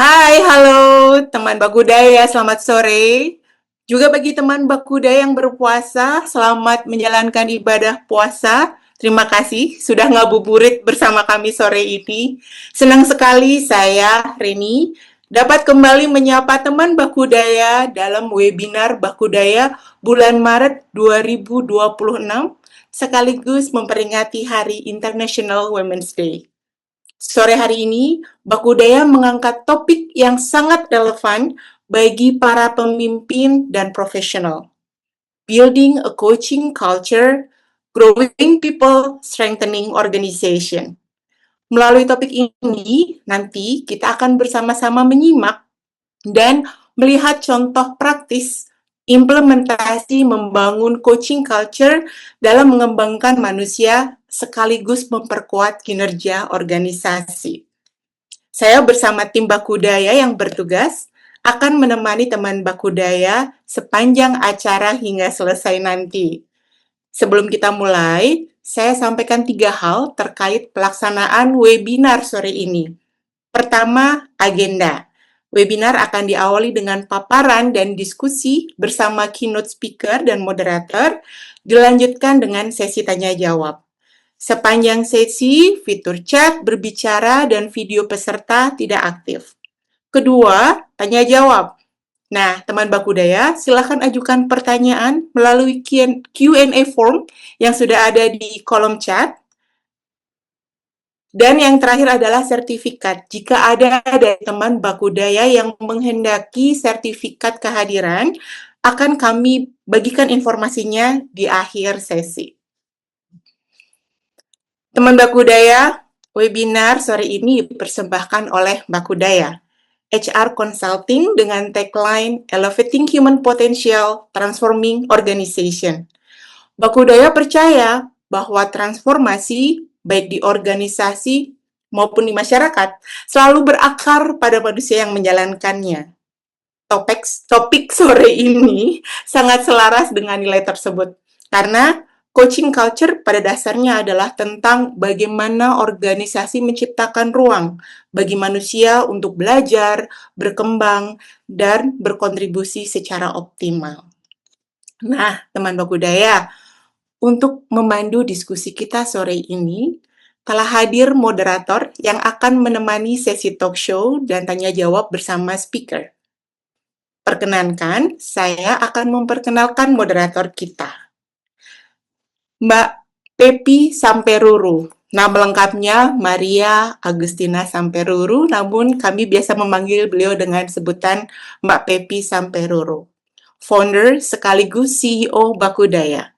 Hai, halo teman Bakudaya, selamat sore. Juga bagi teman Bakudaya yang berpuasa, selamat menjalankan ibadah puasa. Terima kasih sudah ngabuburit bersama kami sore ini. Senang sekali saya, Reni, dapat kembali menyapa teman Bakudaya dalam webinar Bakudaya bulan Maret 2026 sekaligus memperingati Hari International Women's Day. Sore hari ini, Bakudaya mengangkat topik yang sangat relevan bagi para pemimpin dan profesional. Building a coaching culture, growing people, strengthening organization. Melalui topik ini, nanti kita akan bersama-sama menyimak dan melihat contoh praktis implementasi membangun coaching culture dalam mengembangkan manusia sekaligus memperkuat kinerja organisasi. Saya bersama tim Bakudaya yang bertugas akan menemani teman Bakudaya sepanjang acara hingga selesai nanti. Sebelum kita mulai, saya sampaikan 3 hal terkait pelaksanaan webinar sore ini. Pertama, agenda. Webinar akan diawali dengan paparan dan diskusi bersama keynote speaker dan moderator, dilanjutkan dengan sesi tanya-jawab. Sepanjang sesi, fitur chat, berbicara, dan video peserta tidak aktif. Kedua, tanya-jawab. Nah, teman Bakudaya, silakan ajukan pertanyaan melalui Q&A form yang sudah ada di kolom chat. Dan yang terakhir adalah sertifikat. Jika ada dari teman Bakudaya yang menghendaki sertifikat kehadiran, akan kami bagikan informasinya di akhir sesi. Teman Bakudaya, webinar sore ini dipersembahkan oleh Bakudaya, HR Consulting dengan tagline Elevating Human Potential, Transforming Organization. Bakudaya percaya bahwa transformasi, baik di organisasi maupun di masyarakat, selalu berakar pada manusia yang menjalankannya. Topik sore ini sangat selaras dengan nilai tersebut, karena coaching culture pada dasarnya adalah tentang bagaimana organisasi menciptakan ruang bagi manusia untuk belajar, berkembang, dan berkontribusi secara optimal. Nah, teman Bakudaya, untuk memandu diskusi kita sore ini, telah hadir moderator yang akan menemani sesi talk show dan tanya jawab bersama speaker. Perkenankan, saya akan memperkenalkan moderator kita, Mbak Pepi Samperuru. Nama lengkapnya Maria Agustina Samperuru, namun kami biasa memanggil beliau dengan sebutan Mbak Pepi Samperuru, founder sekaligus CEO Bakudaya.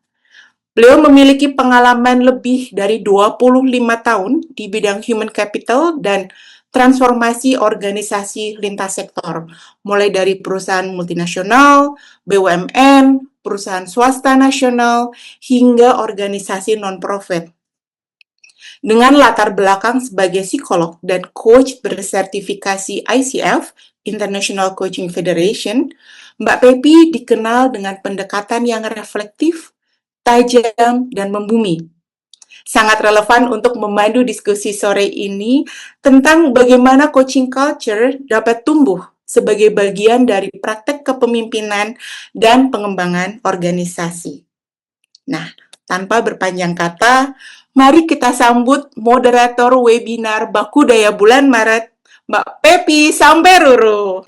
Beliau memiliki pengalaman lebih dari 25 tahun di bidang human capital dan transformasi organisasi lintas sektor, mulai dari perusahaan multinasional, BUMN, perusahaan swasta nasional, hingga organisasi non-profit. Dengan latar belakang sebagai psikolog dan coach bersertifikasi ICF, International Coaching Federation, Mbak Pepi dikenal dengan pendekatan yang reflektif, tajam, dan membumi. Sangat relevan untuk memandu diskusi sore ini tentang bagaimana coaching culture dapat tumbuh sebagai bagian dari praktek kepemimpinan dan pengembangan organisasi. Nah, tanpa berpanjang kata, mari kita sambut moderator webinar Bakudaya bulan Maret, Mbak Pepi Samperuru.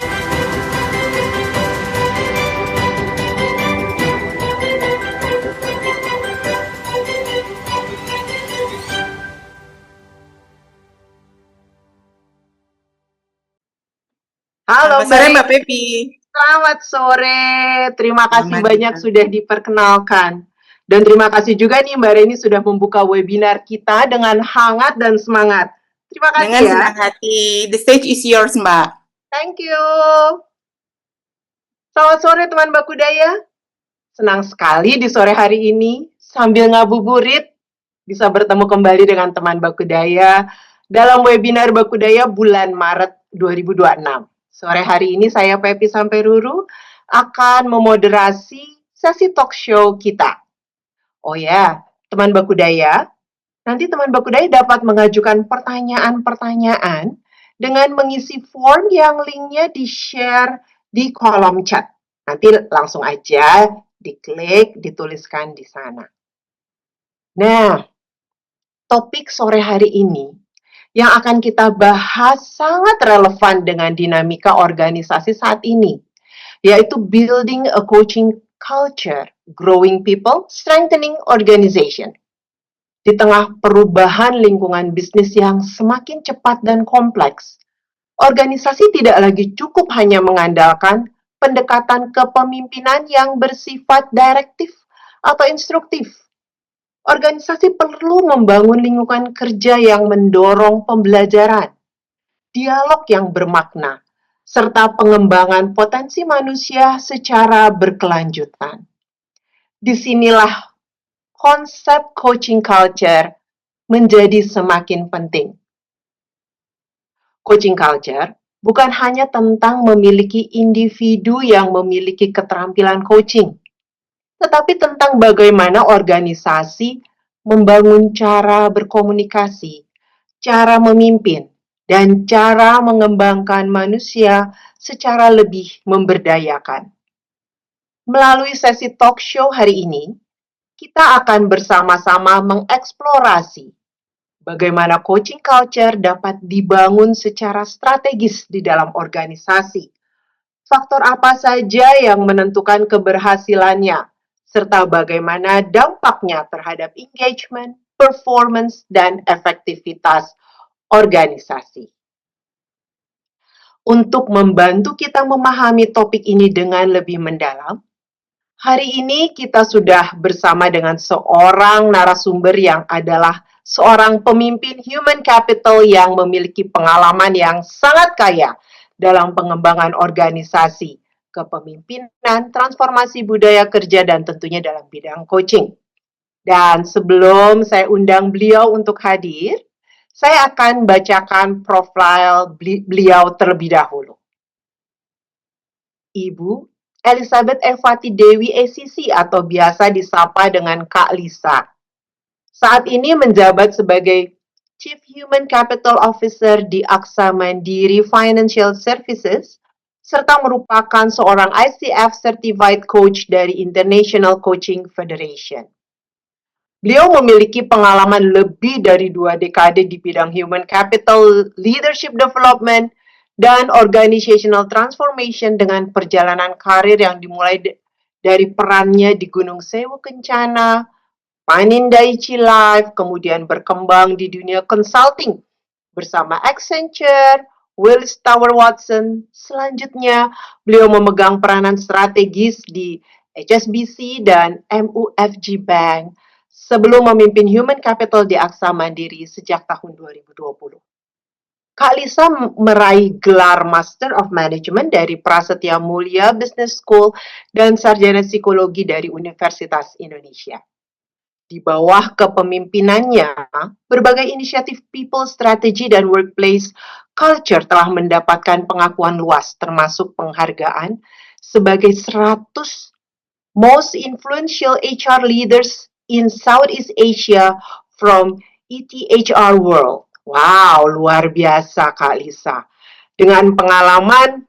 Halo Selamat sore Mbak, Mbak Pepi. selamat sore. Terima kasih Selamat banyak siang. sudah diperkenalkan. Dan terima kasih juga nih Mbak Reni sudah membuka webinar kita dengan hangat dan semangat. Terima kasih Dengan ya. senang hati, the stage is yours Mbak. Thank you. Selamat sore teman Bakudaya. Senang sekali di sore hari ini sambil ngabuburit bisa bertemu kembali dengan teman Bakudaya dalam webinar Bakudaya bulan Maret 2026. Sore hari ini saya Pepi Samperuru akan memoderasi sesi talk show kita. Oh ya, teman Bakudaya, nanti teman Bakudaya dapat mengajukan pertanyaan-pertanyaan dengan mengisi form yang linknya di-share di kolom chat. Nanti langsung aja diklik, dituliskan di sana. Nah, topik sore hari ini yang akan kita bahas sangat relevan dengan dinamika organisasi saat ini, yaitu building a coaching culture, growing people, strengthening organization. Di tengah perubahan lingkungan bisnis yang semakin cepat dan kompleks, organisasi tidak lagi cukup hanya mengandalkan pendekatan kepemimpinan yang bersifat direktif atau instruktif. Organisasi perlu membangun lingkungan kerja yang mendorong pembelajaran, dialog yang bermakna, serta pengembangan potensi manusia secara berkelanjutan. Disinilah konsep coaching culture menjadi semakin penting. Coaching culture bukan hanya tentang memiliki individu yang memiliki keterampilan coaching, tetapi tentang bagaimana organisasi membangun cara berkomunikasi, cara memimpin, dan cara mengembangkan manusia secara lebih memberdayakan. Melalui sesi talk show hari ini, kita akan bersama-sama mengeksplorasi bagaimana coaching culture dapat dibangun secara strategis di dalam organisasi. Faktor apa saja yang menentukan keberhasilannya, serta bagaimana dampaknya terhadap engagement, performance, dan efektivitas organisasi. Untuk membantu kita memahami topik ini dengan lebih mendalam, hari ini kita sudah bersama dengan seorang narasumber yang adalah seorang pemimpin human capital yang memiliki pengalaman yang sangat kaya dalam pengembangan organisasi, kepemimpinan, transformasi budaya kerja, dan tentunya dalam bidang coaching. Dan sebelum saya undang beliau untuk hadir, saya akan bacakan profil beliau terlebih dahulu. Ibu Elizabeth Evati Dewi SCC atau biasa disapa dengan Kak Lisa. Saat ini menjabat sebagai Chief Human Capital Officer di Aksa Mandiri Financial Services, serta merupakan seorang ICF Certified Coach dari International Coaching Federation. Beliau memiliki pengalaman lebih dari 2 dekade di bidang human capital, leadership development, dan organizational transformation dengan perjalanan karir yang dimulai dari perannya di Gunung Sewu Kencana, Panindaichi Life, kemudian berkembang di dunia consulting bersama Accenture, Willis Tower Watson. Selanjutnya, beliau memegang peranan strategis di HSBC dan MUFG Bank sebelum memimpin human capital di Aksa Mandiri sejak tahun 2020. Kak Lisa meraih gelar Master of Management dari Prasetya Mulia Business School dan sarjana psikologi dari Universitas Indonesia. Di bawah kepemimpinannya, berbagai inisiatif people strategy dan workplace culture telah mendapatkan pengakuan luas, termasuk penghargaan sebagai 100 most influential HR leaders in Southeast Asia from ETHR World. Wow, luar biasa Kak Lisa. Dengan pengalaman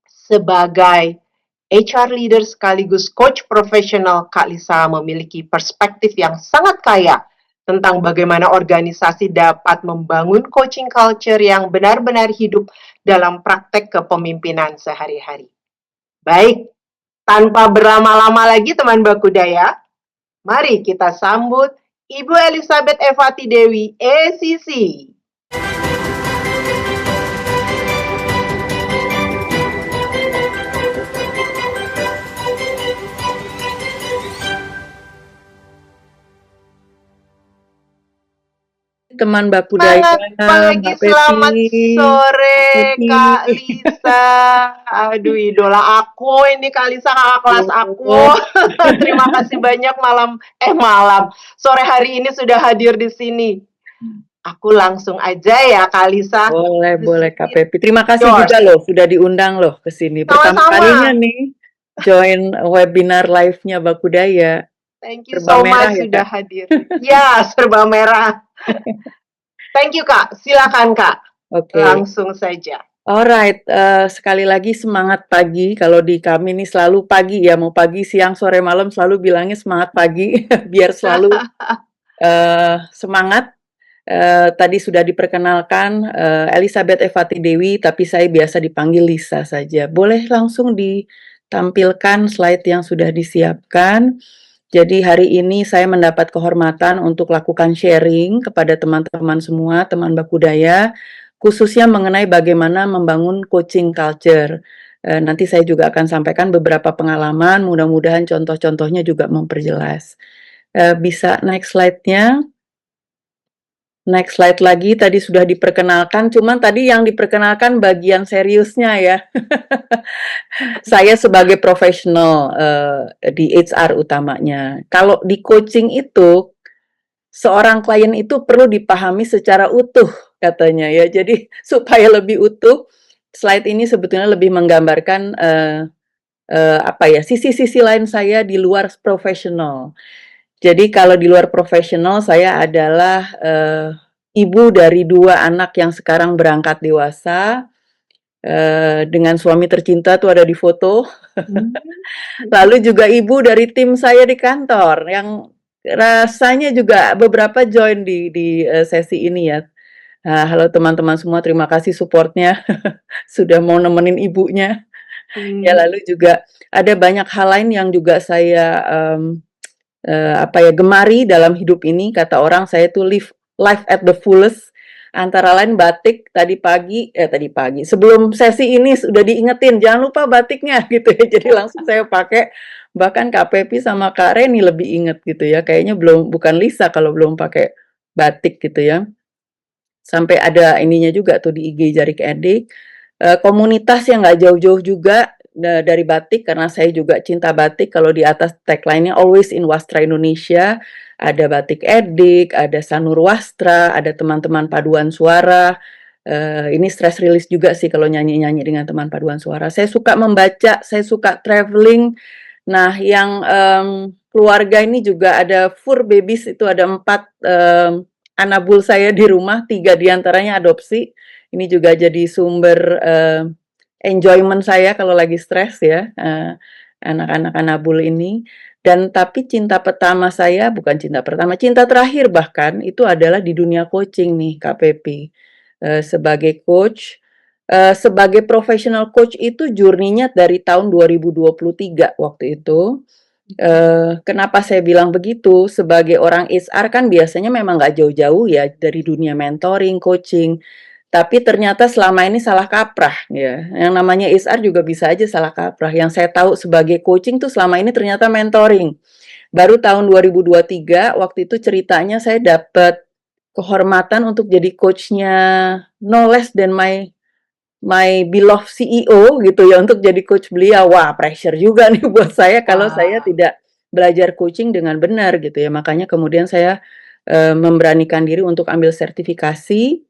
sebagai HR leader sekaligus coach profesional, Kak Lisa memiliki perspektif yang sangat kaya tentang bagaimana organisasi dapat membangun coaching culture yang benar-benar hidup dalam praktek kepemimpinan sehari-hari. Baik, tanpa berlama-lama lagi teman Bakudaya, mari kita sambut Ibu Elizabeth Evati Dewi, SCC. Teman Bakudaya, pagi, selamat sore Kak Lisa. Aduh, idola aku ini Kak Lisa, kakak kelas aku. Terima kasih banyak sore hari ini sudah hadir di sini. Aku langsung aja ya Kak Lisa. Boleh Kak Pepi. Terima kasih juga loh sudah diundang loh ke sini. Pertama kalinya nih join webinar live-nya Bakudaya. Thank you so much sudah hadir. Ya, serba merah. Thank you Kak, silakan Kak. Oke. Langsung saja. Alright, sekali lagi semangat pagi, kalau di kami nih selalu pagi ya, mau pagi, siang, sore, malam selalu bilangnya semangat pagi, biar selalu, semangat. Tadi sudah diperkenalkan, Elizabeth Evati Dewi, tapi saya biasa dipanggil Lisa saja. Boleh langsung ditampilkan slide yang sudah disiapkan. Jadi hari ini saya mendapat kehormatan untuk lakukan sharing kepada teman-teman semua, teman Bakudaya, khususnya mengenai bagaimana membangun coaching culture. Nanti saya juga akan sampaikan beberapa pengalaman, mudah-mudahan contoh-contohnya juga memperjelas. Bisa next slide-nya. Next slide lagi, tadi sudah diperkenalkan, cuman tadi yang diperkenalkan bagian seriusnya ya. Saya sebagai profesional di HR utamanya. Kalau di coaching itu, seorang klien itu perlu dipahami secara utuh katanya ya. Jadi supaya lebih utuh, slide ini sebetulnya lebih menggambarkan apa ya, sisi-sisi lain saya di luar profesional. Jadi kalau di luar profesional saya adalah ibu dari 2 anak yang sekarang berangkat dewasa, dengan suami tercinta tuh ada di foto. Lalu juga ibu dari tim saya di kantor yang rasanya juga beberapa join di sesi ini ya. Halo teman-teman semua, terima kasih support-nya sudah mau nemenin ibunya. Ya lalu juga ada banyak hal lain yang juga saya, apa ya, gemari dalam hidup ini, kata orang saya tuh live life at the fullest, antara lain batik. Tadi pagi sebelum sesi ini sudah diingetin, "Jangan lupa batiknya," gitu ya, jadi langsung saya pakai, bahkan Kak Pepi sama Kak Reni lebih inget gitu ya, kayaknya bukan Lisa kalau belum pakai batik gitu ya. Sampai ada ininya juga tuh di IG Jarik Edik, komunitas yang nggak jauh-jauh juga dari batik karena saya juga cinta batik. Kalau di atas tagline-nya Always in Wastra Indonesia, ada Batik Edik, ada Sanur Wastra, ada teman-teman paduan suara. Ini stress release juga sih kalau nyanyi-nyanyi dengan teman paduan suara. Saya suka membaca, saya suka traveling. Nah, yang keluarga ini juga ada fur babies, itu ada 4 anabul saya di rumah, 3 diantaranya adopsi. Ini juga jadi sumber enjoyment saya kalau lagi stres ya, anak-anak anabul ini. Dan tapi cinta pertama saya, bukan cinta pertama, cinta terakhir bahkan, itu adalah di dunia coaching nih Kak Pepi. Sebagai coach, sebagai professional coach itu journey-nya dari tahun 2023 waktu itu. Kenapa saya bilang begitu, sebagai orang HR kan biasanya memang nggak jauh-jauh ya dari dunia mentoring, coaching, tapi ternyata selama ini salah kaprah ya, yang namanya HR juga bisa aja salah kaprah. Yang saya tahu sebagai coaching tuh selama ini ternyata mentoring. Baru tahun 2023 waktu itu ceritanya saya dapat kehormatan untuk jadi coach-nya no less than my beloved CEO gitu ya, untuk jadi coach beliau. Wah, pressure juga nih buat saya kalau saya tidak belajar coaching dengan benar gitu ya. Makanya kemudian saya memberanikan diri untuk ambil sertifikasi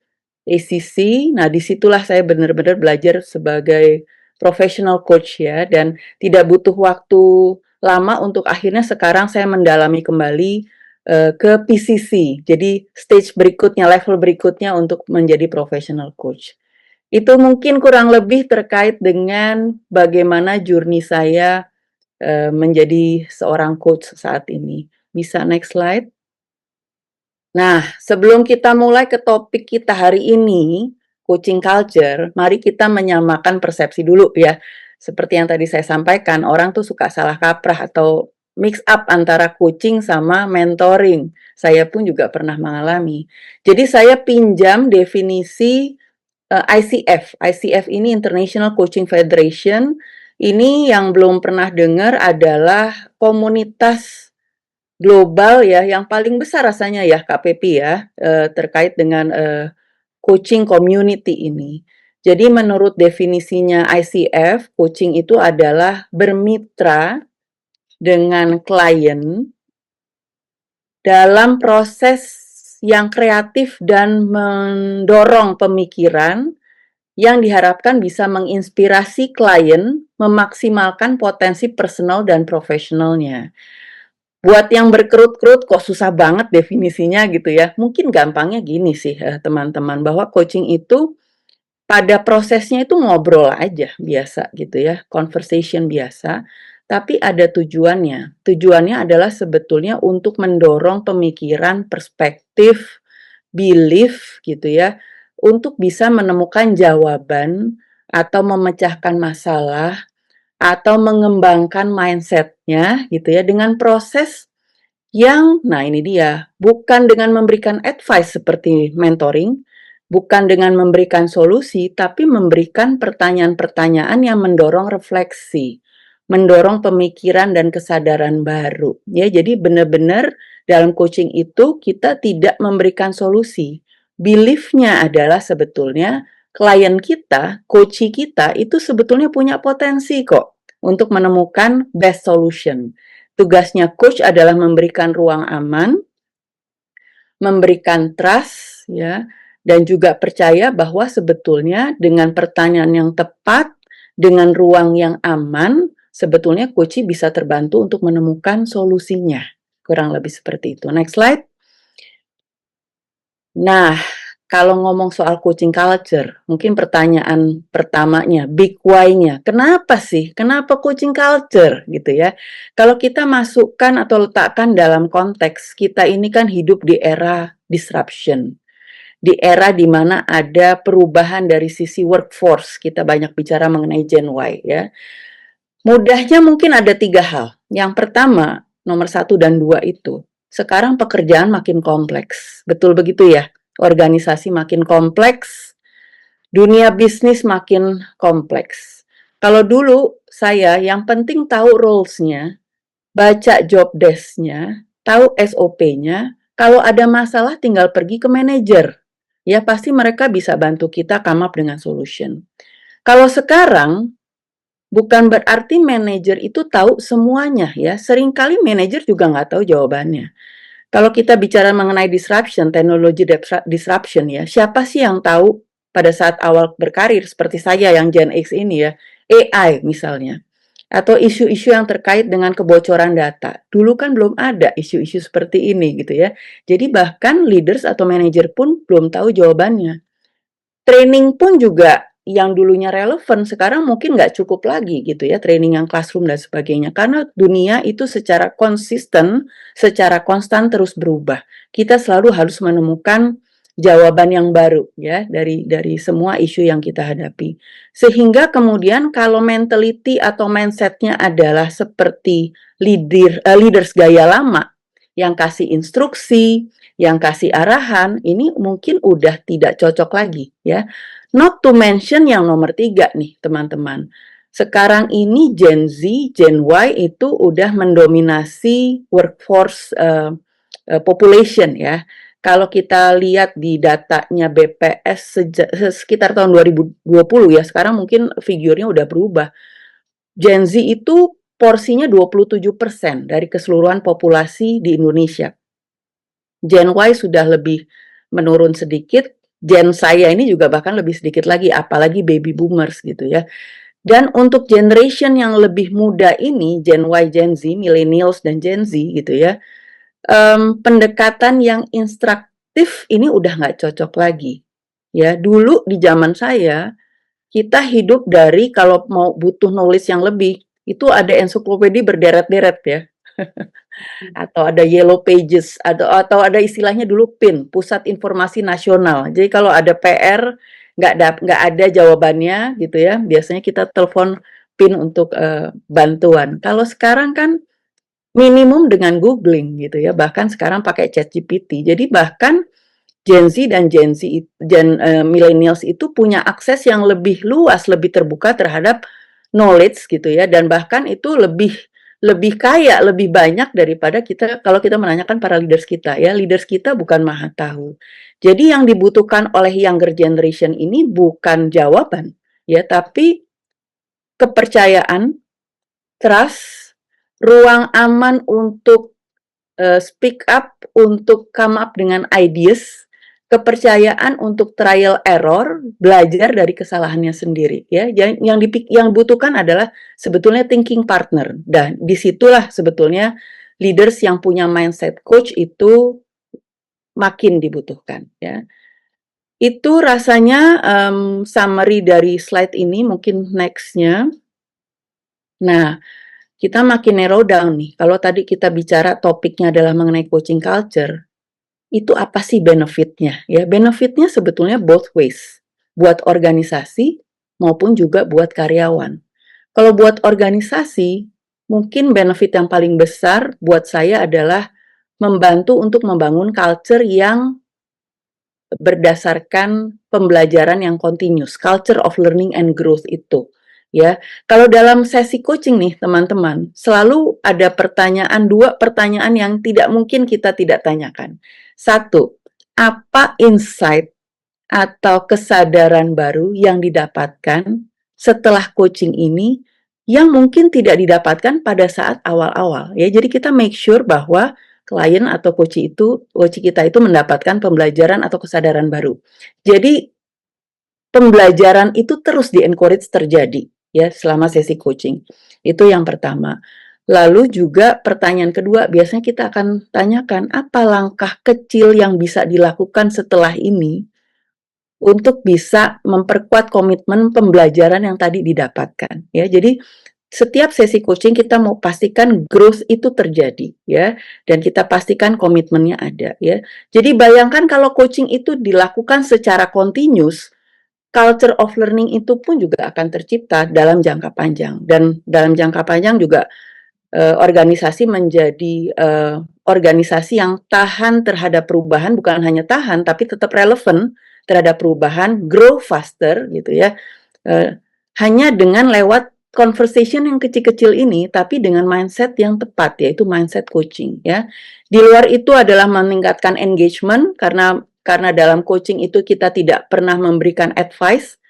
ACC. Nah, disitulah saya benar-benar belajar sebagai professional coach ya, dan tidak butuh waktu lama untuk akhirnya sekarang saya mendalami kembali ke PCC. Jadi stage berikutnya, level berikutnya untuk menjadi professional coach. Itu mungkin kurang lebih terkait dengan bagaimana journey saya menjadi seorang coach saat ini. Bisa next slide? Nah, sebelum kita mulai ke topik kita hari ini, coaching culture, mari kita menyamakan persepsi dulu ya. Seperti yang tadi saya sampaikan, orang tuh suka salah kaprah atau mix up antara coaching sama mentoring. Saya pun juga pernah mengalami. Jadi saya pinjam definisi ICF. ICF ini International Coaching Federation. Ini yang belum pernah dengar adalah komunitas global ya yang paling besar rasanya ya Kak Pepi ya, terkait dengan coaching community ini. Jadi menurut definisinya ICF, coaching itu adalah bermitra dengan klien dalam proses yang kreatif dan mendorong pemikiran yang diharapkan bisa menginspirasi klien memaksimalkan potensi personal dan profesionalnya. Buat yang berkerut-kerut kok susah banget definisinya gitu ya. Mungkin gampangnya gini sih teman-teman, bahwa coaching itu pada prosesnya itu ngobrol aja biasa gitu ya, conversation biasa, tapi ada tujuannya. Tujuannya adalah sebetulnya untuk mendorong pemikiran, perspektif, belief gitu ya, untuk bisa menemukan jawaban atau memecahkan masalah atau mengembangkan mindset-nya gitu ya dengan proses yang, nah ini dia, bukan dengan memberikan advice seperti mentoring, bukan dengan memberikan solusi, tapi memberikan pertanyaan-pertanyaan yang mendorong refleksi, mendorong pemikiran dan kesadaran baru. Ya, jadi benar-benar dalam coaching itu kita tidak memberikan solusi. Belief-nya adalah sebetulnya klien kita, coachee kita itu sebetulnya punya potensi kok untuk menemukan best solution. Tugasnya coach adalah memberikan ruang aman, memberikan trust, ya, dan juga percaya bahwa sebetulnya dengan pertanyaan yang tepat, dengan ruang yang aman, sebetulnya coach bisa terbantu untuk menemukan solusinya. Kurang lebih seperti itu. Next slide. Nah, kalau ngomong soal coaching culture, mungkin pertanyaan pertamanya, big why-nya, kenapa sih? Kenapa coaching culture gitu ya? Kalau kita masukkan atau letakkan dalam konteks, kita ini kan hidup di era disruption. Di era di mana ada perubahan dari sisi workforce, kita banyak bicara mengenai Gen Y ya. Mudahnya mungkin ada 3 hal. Yang pertama, nomor 1 dan 2 itu, sekarang pekerjaan makin kompleks. Betul begitu ya? Organisasi makin kompleks, dunia bisnis makin kompleks. Kalau dulu saya yang penting tahu roles-nya, baca job desk-nya, tahu SOP-nya, kalau ada masalah tinggal pergi ke manajer. Ya pasti mereka bisa bantu kita come up dengan solution. Kalau sekarang bukan berarti manajer itu tahu semuanya ya. Seringkali manajer juga nggak tahu jawabannya. Kalau kita bicara mengenai disruption, teknologi disruption ya, siapa sih yang tahu pada saat awal berkarir seperti saya yang Gen X ini ya, AI misalnya. Atau isu-isu yang terkait dengan kebocoran data. Dulu kan belum ada isu-isu seperti ini gitu ya. Jadi bahkan leaders atau manajer pun belum tahu jawabannya. Training pun juga yang dulunya relevan sekarang mungkin nggak cukup lagi gitu ya, training yang classroom dan sebagainya. Karena dunia itu secara konsisten, secara konstan terus berubah. Kita selalu harus menemukan jawaban yang baru ya dari semua isu yang kita hadapi. Sehingga kemudian kalau mentality atau mindset-nya adalah seperti leaders gaya lama yang kasih instruksi, yang kasih arahan, ini mungkin udah tidak cocok lagi ya. Not to mention yang nomor 3 nih teman-teman. Sekarang ini Gen Z, Gen Y itu udah mendominasi workforce population ya. Kalau kita lihat di datanya BPS sekitar tahun 2020 ya, sekarang mungkin figurnya udah berubah. Gen Z itu porsinya 27% dari keseluruhan populasi di Indonesia. Gen Y sudah lebih menurun sedikit, Gen saya ini juga bahkan lebih sedikit lagi, apalagi baby boomers gitu ya. Dan untuk generation yang lebih muda ini, Gen Y, Gen Z, millennials dan Gen Z gitu ya, pendekatan yang instruktif ini udah nggak cocok lagi. Ya, dulu di zaman saya, kita hidup dari kalau mau butuh knowledge yang lebih, itu ada ensiklopedia berderet-deret ya. Atau ada yellow pages atau ada istilahnya dulu PIN, Pusat Informasi Nasional. Jadi kalau ada PR nggak ada jawabannya gitu ya, biasanya kita telepon PIN untuk bantuan. Kalau sekarang kan minimum dengan googling gitu ya, bahkan sekarang pakai ChatGPT. Jadi bahkan Gen Z dan millennials itu punya akses yang lebih luas, lebih terbuka terhadap knowledge gitu ya, dan bahkan itu lebih kaya, lebih banyak daripada kita kalau kita menanyakan para leaders kita ya. Leaders kita bukan maha tahu. Jadi yang dibutuhkan oleh younger generation ini bukan jawaban ya, tapi kepercayaan, trust, ruang aman untuk speak up, untuk come up dengan ideas, kepercayaan untuk trial error, belajar dari kesalahannya sendiri ya. Yang dibutuhkan adalah sebetulnya thinking partner. Dan disitulah sebetulnya leaders yang punya mindset coach itu makin dibutuhkan ya. Itu rasanya summary dari slide ini, mungkin next-nya. Nah, kita makin narrow down nih. Kalau tadi kita bicara topiknya adalah mengenai coaching culture, itu apa sih benefit-nya? Ya, benefit-nya sebetulnya both ways. Buat organisasi maupun juga buat karyawan. Kalau buat organisasi, mungkin benefit yang paling besar buat saya adalah membantu untuk membangun culture yang berdasarkan pembelajaran yang continuous, culture of learning and growth itu, ya. Kalau dalam sesi coaching nih teman-teman, selalu ada pertanyaan, 2 pertanyaan yang tidak mungkin kita tidak tanyakan. 1, apa insight atau kesadaran baru yang didapatkan setelah coaching ini yang mungkin tidak didapatkan pada saat awal-awal, ya. Jadi kita make sure bahwa klien atau coach kita itu mendapatkan pembelajaran atau kesadaran baru. Jadi pembelajaran itu terus di-encourage terjadi ya selama sesi coaching. Itu yang pertama. Lalu juga pertanyaan kedua, biasanya kita akan tanyakan apa langkah kecil yang bisa dilakukan setelah ini untuk bisa memperkuat komitmen pembelajaran yang tadi didapatkan ya. Jadi setiap sesi coaching kita mau pastikan growth itu terjadi ya, dan kita pastikan komitmennya ada ya. Jadi bayangkan kalau coaching itu dilakukan secara continuous, culture of learning itu pun juga akan tercipta dalam jangka panjang, dan dalam jangka panjang juga organisasi menjadi organisasi yang tahan terhadap perubahan, bukan hanya tahan tapi tetap relevan terhadap perubahan, grow faster gitu ya. Hanya dengan lewat conversation yang kecil-kecil ini, tapi dengan mindset yang tepat, yaitu mindset coaching ya. Di luar itu adalah meningkatkan engagement, karena dalam coaching itu kita tidak pernah memberikan advice,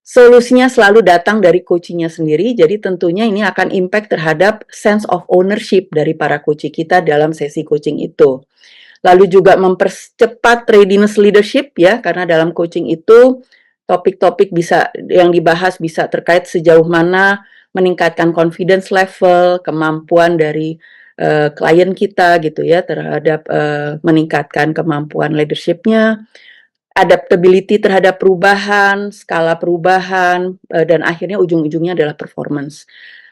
solusinya selalu datang dari coachingnya sendiri, jadi tentunya ini akan impact terhadap sense of ownership dari para coach kita dalam sesi coaching itu. Lalu juga mempercepat readiness leadership ya, karena dalam coaching itu topik-topik bisa yang dibahas bisa terkait sejauh mana meningkatkan confidence level, kemampuan dari klien kita gitu ya terhadap meningkatkan kemampuan leadership-nya, adaptability terhadap perubahan, skala perubahan, dan akhirnya ujung-ujungnya adalah performance.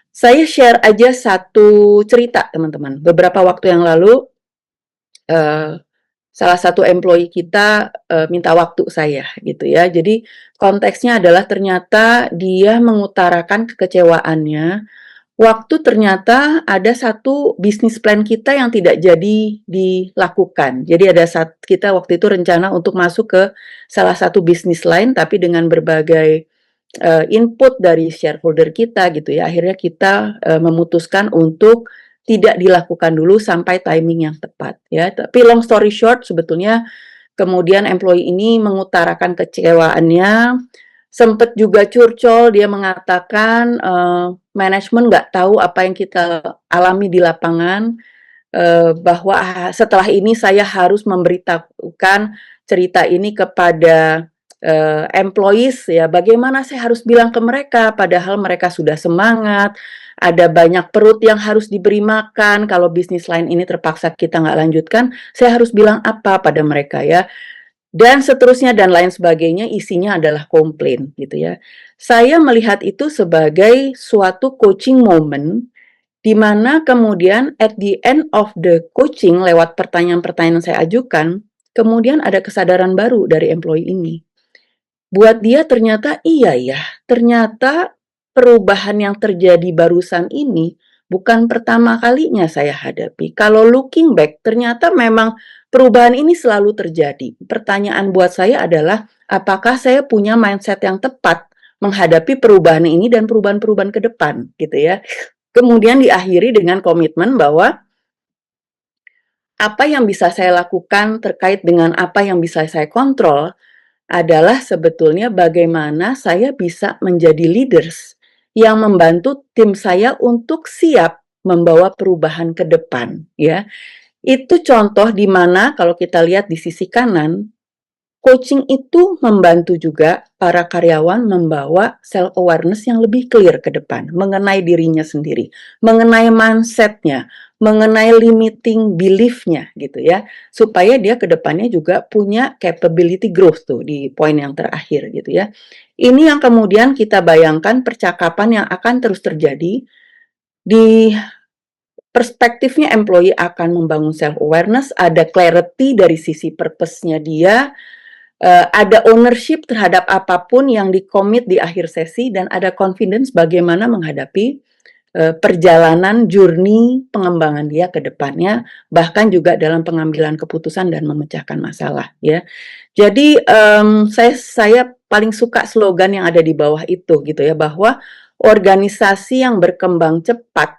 Saya share aja satu cerita teman-teman. Beberapa waktu yang lalu salah satu employee kita minta waktu saya gitu ya. Jadi konteksnya adalah ternyata dia mengutarakan kekecewaannya waktu ternyata ada satu bisnis plan kita yang tidak jadi dilakukan. Jadi ada saat kita waktu itu rencana untuk masuk ke salah satu bisnis lain, tapi dengan berbagai input dari shareholder kita gitu ya. Akhirnya kita memutuskan untuk tidak dilakukan dulu sampai timing yang tepat ya. Tapi long story short, sebetulnya kemudian employee ini mengutarakan kecewaannya, sempat juga curcol, dia mengatakan manajemen nggak tahu apa yang kita alami di lapangan, bahwa setelah ini saya harus memberitahukan cerita ini kepada employees ya, bagaimana saya harus bilang ke mereka padahal mereka sudah semangat, ada banyak perut yang harus diberi makan, kalau bisnis lain ini terpaksa kita nggak lanjutkan, saya harus bilang apa pada mereka ya. Dan seterusnya dan lain sebagainya, isinya adalah komplain gitu ya. Saya melihat itu sebagai suatu coaching moment, di mana kemudian at the end of the coaching lewat pertanyaan-pertanyaan yang saya ajukan, kemudian ada kesadaran baru dari employee ini. Buat dia ternyata iya ya, ternyata perubahan yang terjadi barusan ini bukan pertama kalinya saya hadapi. Kalau looking back, ternyata memang perubahan ini selalu terjadi. Pertanyaan buat saya adalah, apakah saya punya mindset yang tepat menghadapi perubahan ini dan perubahan-perubahan ke depan, gitu ya. Kemudian diakhiri dengan komitmen bahwa apa yang bisa saya lakukan terkait dengan apa yang bisa saya kontrol adalah sebetulnya bagaimana saya bisa menjadi leaders yang membantu tim saya untuk siap membawa perubahan ke depan ya. Itu contoh di mana kalau kita lihat di sisi kanan, coaching itu membantu juga para karyawan membawa self awareness yang lebih clear ke depan mengenai dirinya sendiri, mengenai mindset-nya, mengenai limiting belief-nya gitu ya, supaya dia ke depannya juga punya capability growth tuh di poin yang terakhir gitu ya. Ini yang kemudian kita bayangkan percakapan yang akan terus terjadi di perspektifnya employee akan membangun self awareness, ada clarity dari sisi purpose-nya dia, ada ownership terhadap apapun yang di-commit di akhir sesi, dan ada confidence bagaimana menghadapi perjalanan journey pengembangan dia ke depannya, bahkan juga dalam pengambilan keputusan dan memecahkan masalah ya. Jadi saya paling suka slogan yang ada di bawah itu gitu ya, bahwa organisasi yang berkembang cepat,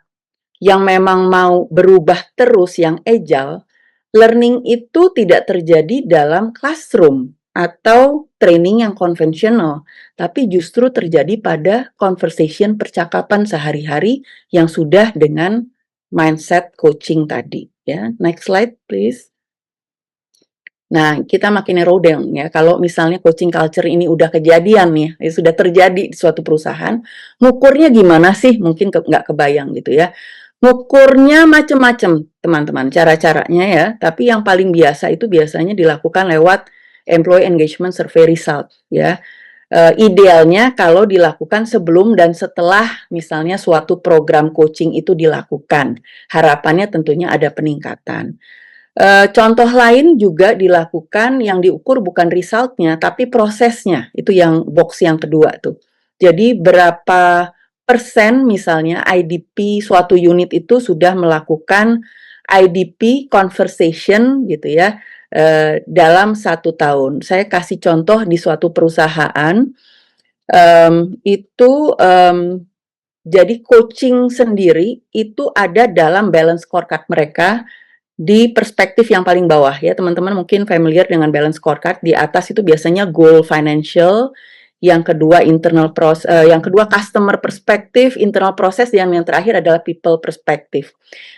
yang memang mau berubah terus, yang agile, learning itu tidak terjadi dalam classroom atau training yang konvensional, tapi justru terjadi pada conversation, percakapan sehari-hari yang sudah dengan mindset coaching tadi ya. Next slide please. Nah, kita makin narrow down ya. Kalau misalnya coaching culture ini udah kejadian nih, ya sudah terjadi di suatu perusahaan, ngukurnya gimana sih? Mungkin nggak kebayang gitu ya. Ngukurnya macam-macam, teman-teman, cara-caranya ya. Tapi yang paling biasa itu biasanya dilakukan lewat employee engagement survey result ya. Idealnya kalau dilakukan sebelum dan setelah misalnya suatu program coaching itu dilakukan. Harapannya tentunya ada peningkatan. Contoh lain juga dilakukan yang diukur bukan resultnya, tapi prosesnya. Itu yang box yang kedua tuh. Jadi berapa persen misalnya IDP suatu unit itu sudah melakukan IDP conversation gitu ya, dalam 1 tahun. Saya kasih contoh di suatu perusahaan, itu jadi coaching sendiri itu ada dalam balance scorecard mereka, di perspektif yang paling bawah ya, teman-teman mungkin familiar dengan balance scorecard. Di atas itu biasanya goal financial, yang kedua yang kedua customer perspective, internal process, dan yang terakhir adalah people perspective.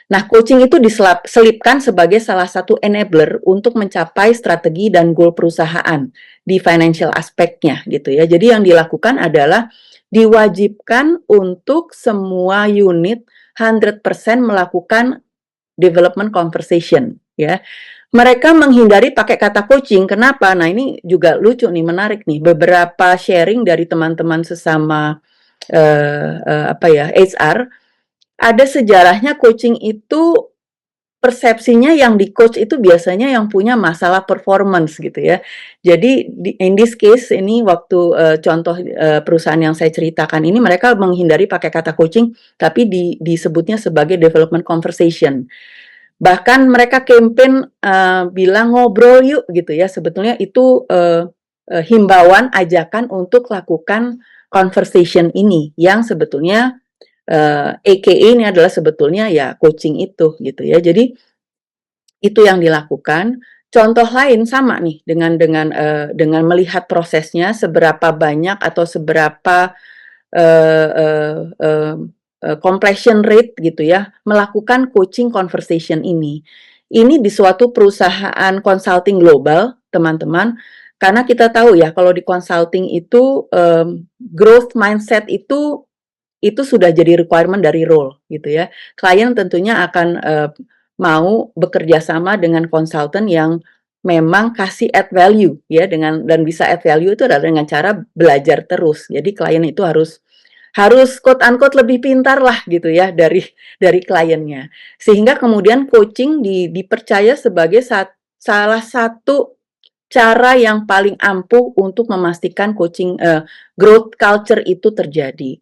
Nah, coaching itu diselipkan sebagai salah satu enabler untuk mencapai strategi dan goal perusahaan di financial aspeknya gitu ya. Jadi yang dilakukan adalah diwajibkan untuk semua unit 100% melakukan development conversation ya. Mereka menghindari pakai kata coaching. Kenapa? Nah, ini juga lucu nih, menarik nih. Beberapa sharing dari teman-teman sesama HR, ada sejarahnya coaching itu persepsinya yang di coach itu biasanya yang punya masalah performance gitu ya. Jadi in this case ini waktu contoh perusahaan yang saya ceritakan ini, mereka menghindari pakai kata coaching, tapi disebutnya sebagai development conversation. Bahkan mereka campaign bilang ngobrol yuk gitu ya. Sebetulnya itu himbauan, ajakan untuk lakukan conversation ini, yang sebetulnya AKA ini adalah sebetulnya ya coaching itu gitu ya. Jadi itu yang dilakukan. Contoh lain sama nih dengan melihat prosesnya seberapa banyak atau seberapa completion rate gitu ya, melakukan coaching conversation ini. Ini di suatu perusahaan consulting global, teman-teman, karena kita tahu ya kalau di consulting itu growth mindset itu sudah jadi requirement dari role gitu ya. Klien tentunya akan mau bekerja sama dengan konsultan yang memang kasih add value ya, dan bisa add value itu adalah dengan cara belajar terus. Jadi klien itu harus quote unquote lebih pintar lah gitu ya dari kliennya. Sehingga kemudian coaching dipercaya sebagai salah satu cara yang paling ampuh untuk memastikan coaching growth culture itu terjadi.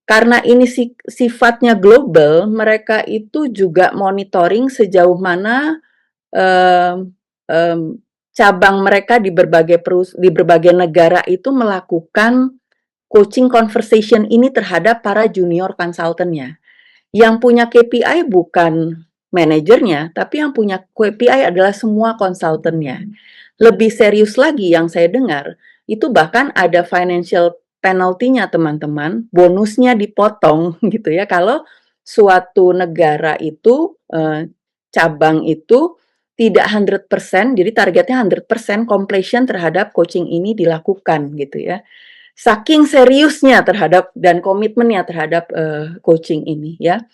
Karena ini sifatnya global, mereka itu juga monitoring sejauh mana cabang mereka di berbagai negara itu melakukan coaching conversation ini terhadap para junior konsultannya. Yang punya KPI bukan manajernya, tapi yang punya KPI adalah semua konsultannya. Lebih serius lagi yang saya dengar, itu bahkan ada financial penalty-nya teman-teman, bonusnya dipotong gitu ya, kalau suatu negara itu, cabang itu tidak 100%, jadi targetnya 100% completion terhadap coaching ini dilakukan gitu ya. Saking seriusnya terhadap dan komitmennya terhadap coaching ini ya.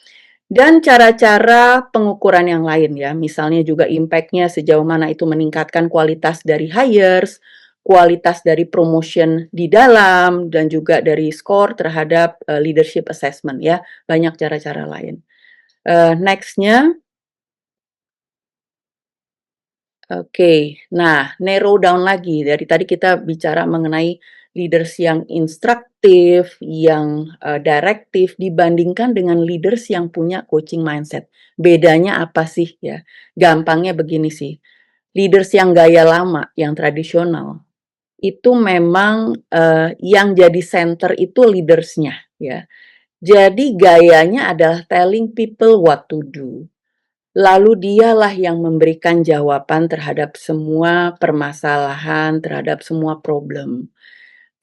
Dan cara-cara pengukuran yang lain ya, misalnya juga impact-nya sejauh mana itu meningkatkan kualitas dari hires, kualitas dari promotion di dalam, dan juga dari skor terhadap leadership assessment ya, banyak cara-cara lain. Next-nya, oke, nah narrow down lagi, dari tadi kita bicara mengenai leaders yang instruktif, yang direktif dibandingkan dengan leaders yang punya coaching mindset. Bedanya apa sih ya? Gampangnya begini sih, leaders yang gaya lama, yang tradisional, itu memang yang jadi center itu leadersnya ya. Jadi gayanya adalah telling people what to do. Lalu dialah yang memberikan jawaban terhadap semua permasalahan, terhadap semua problem.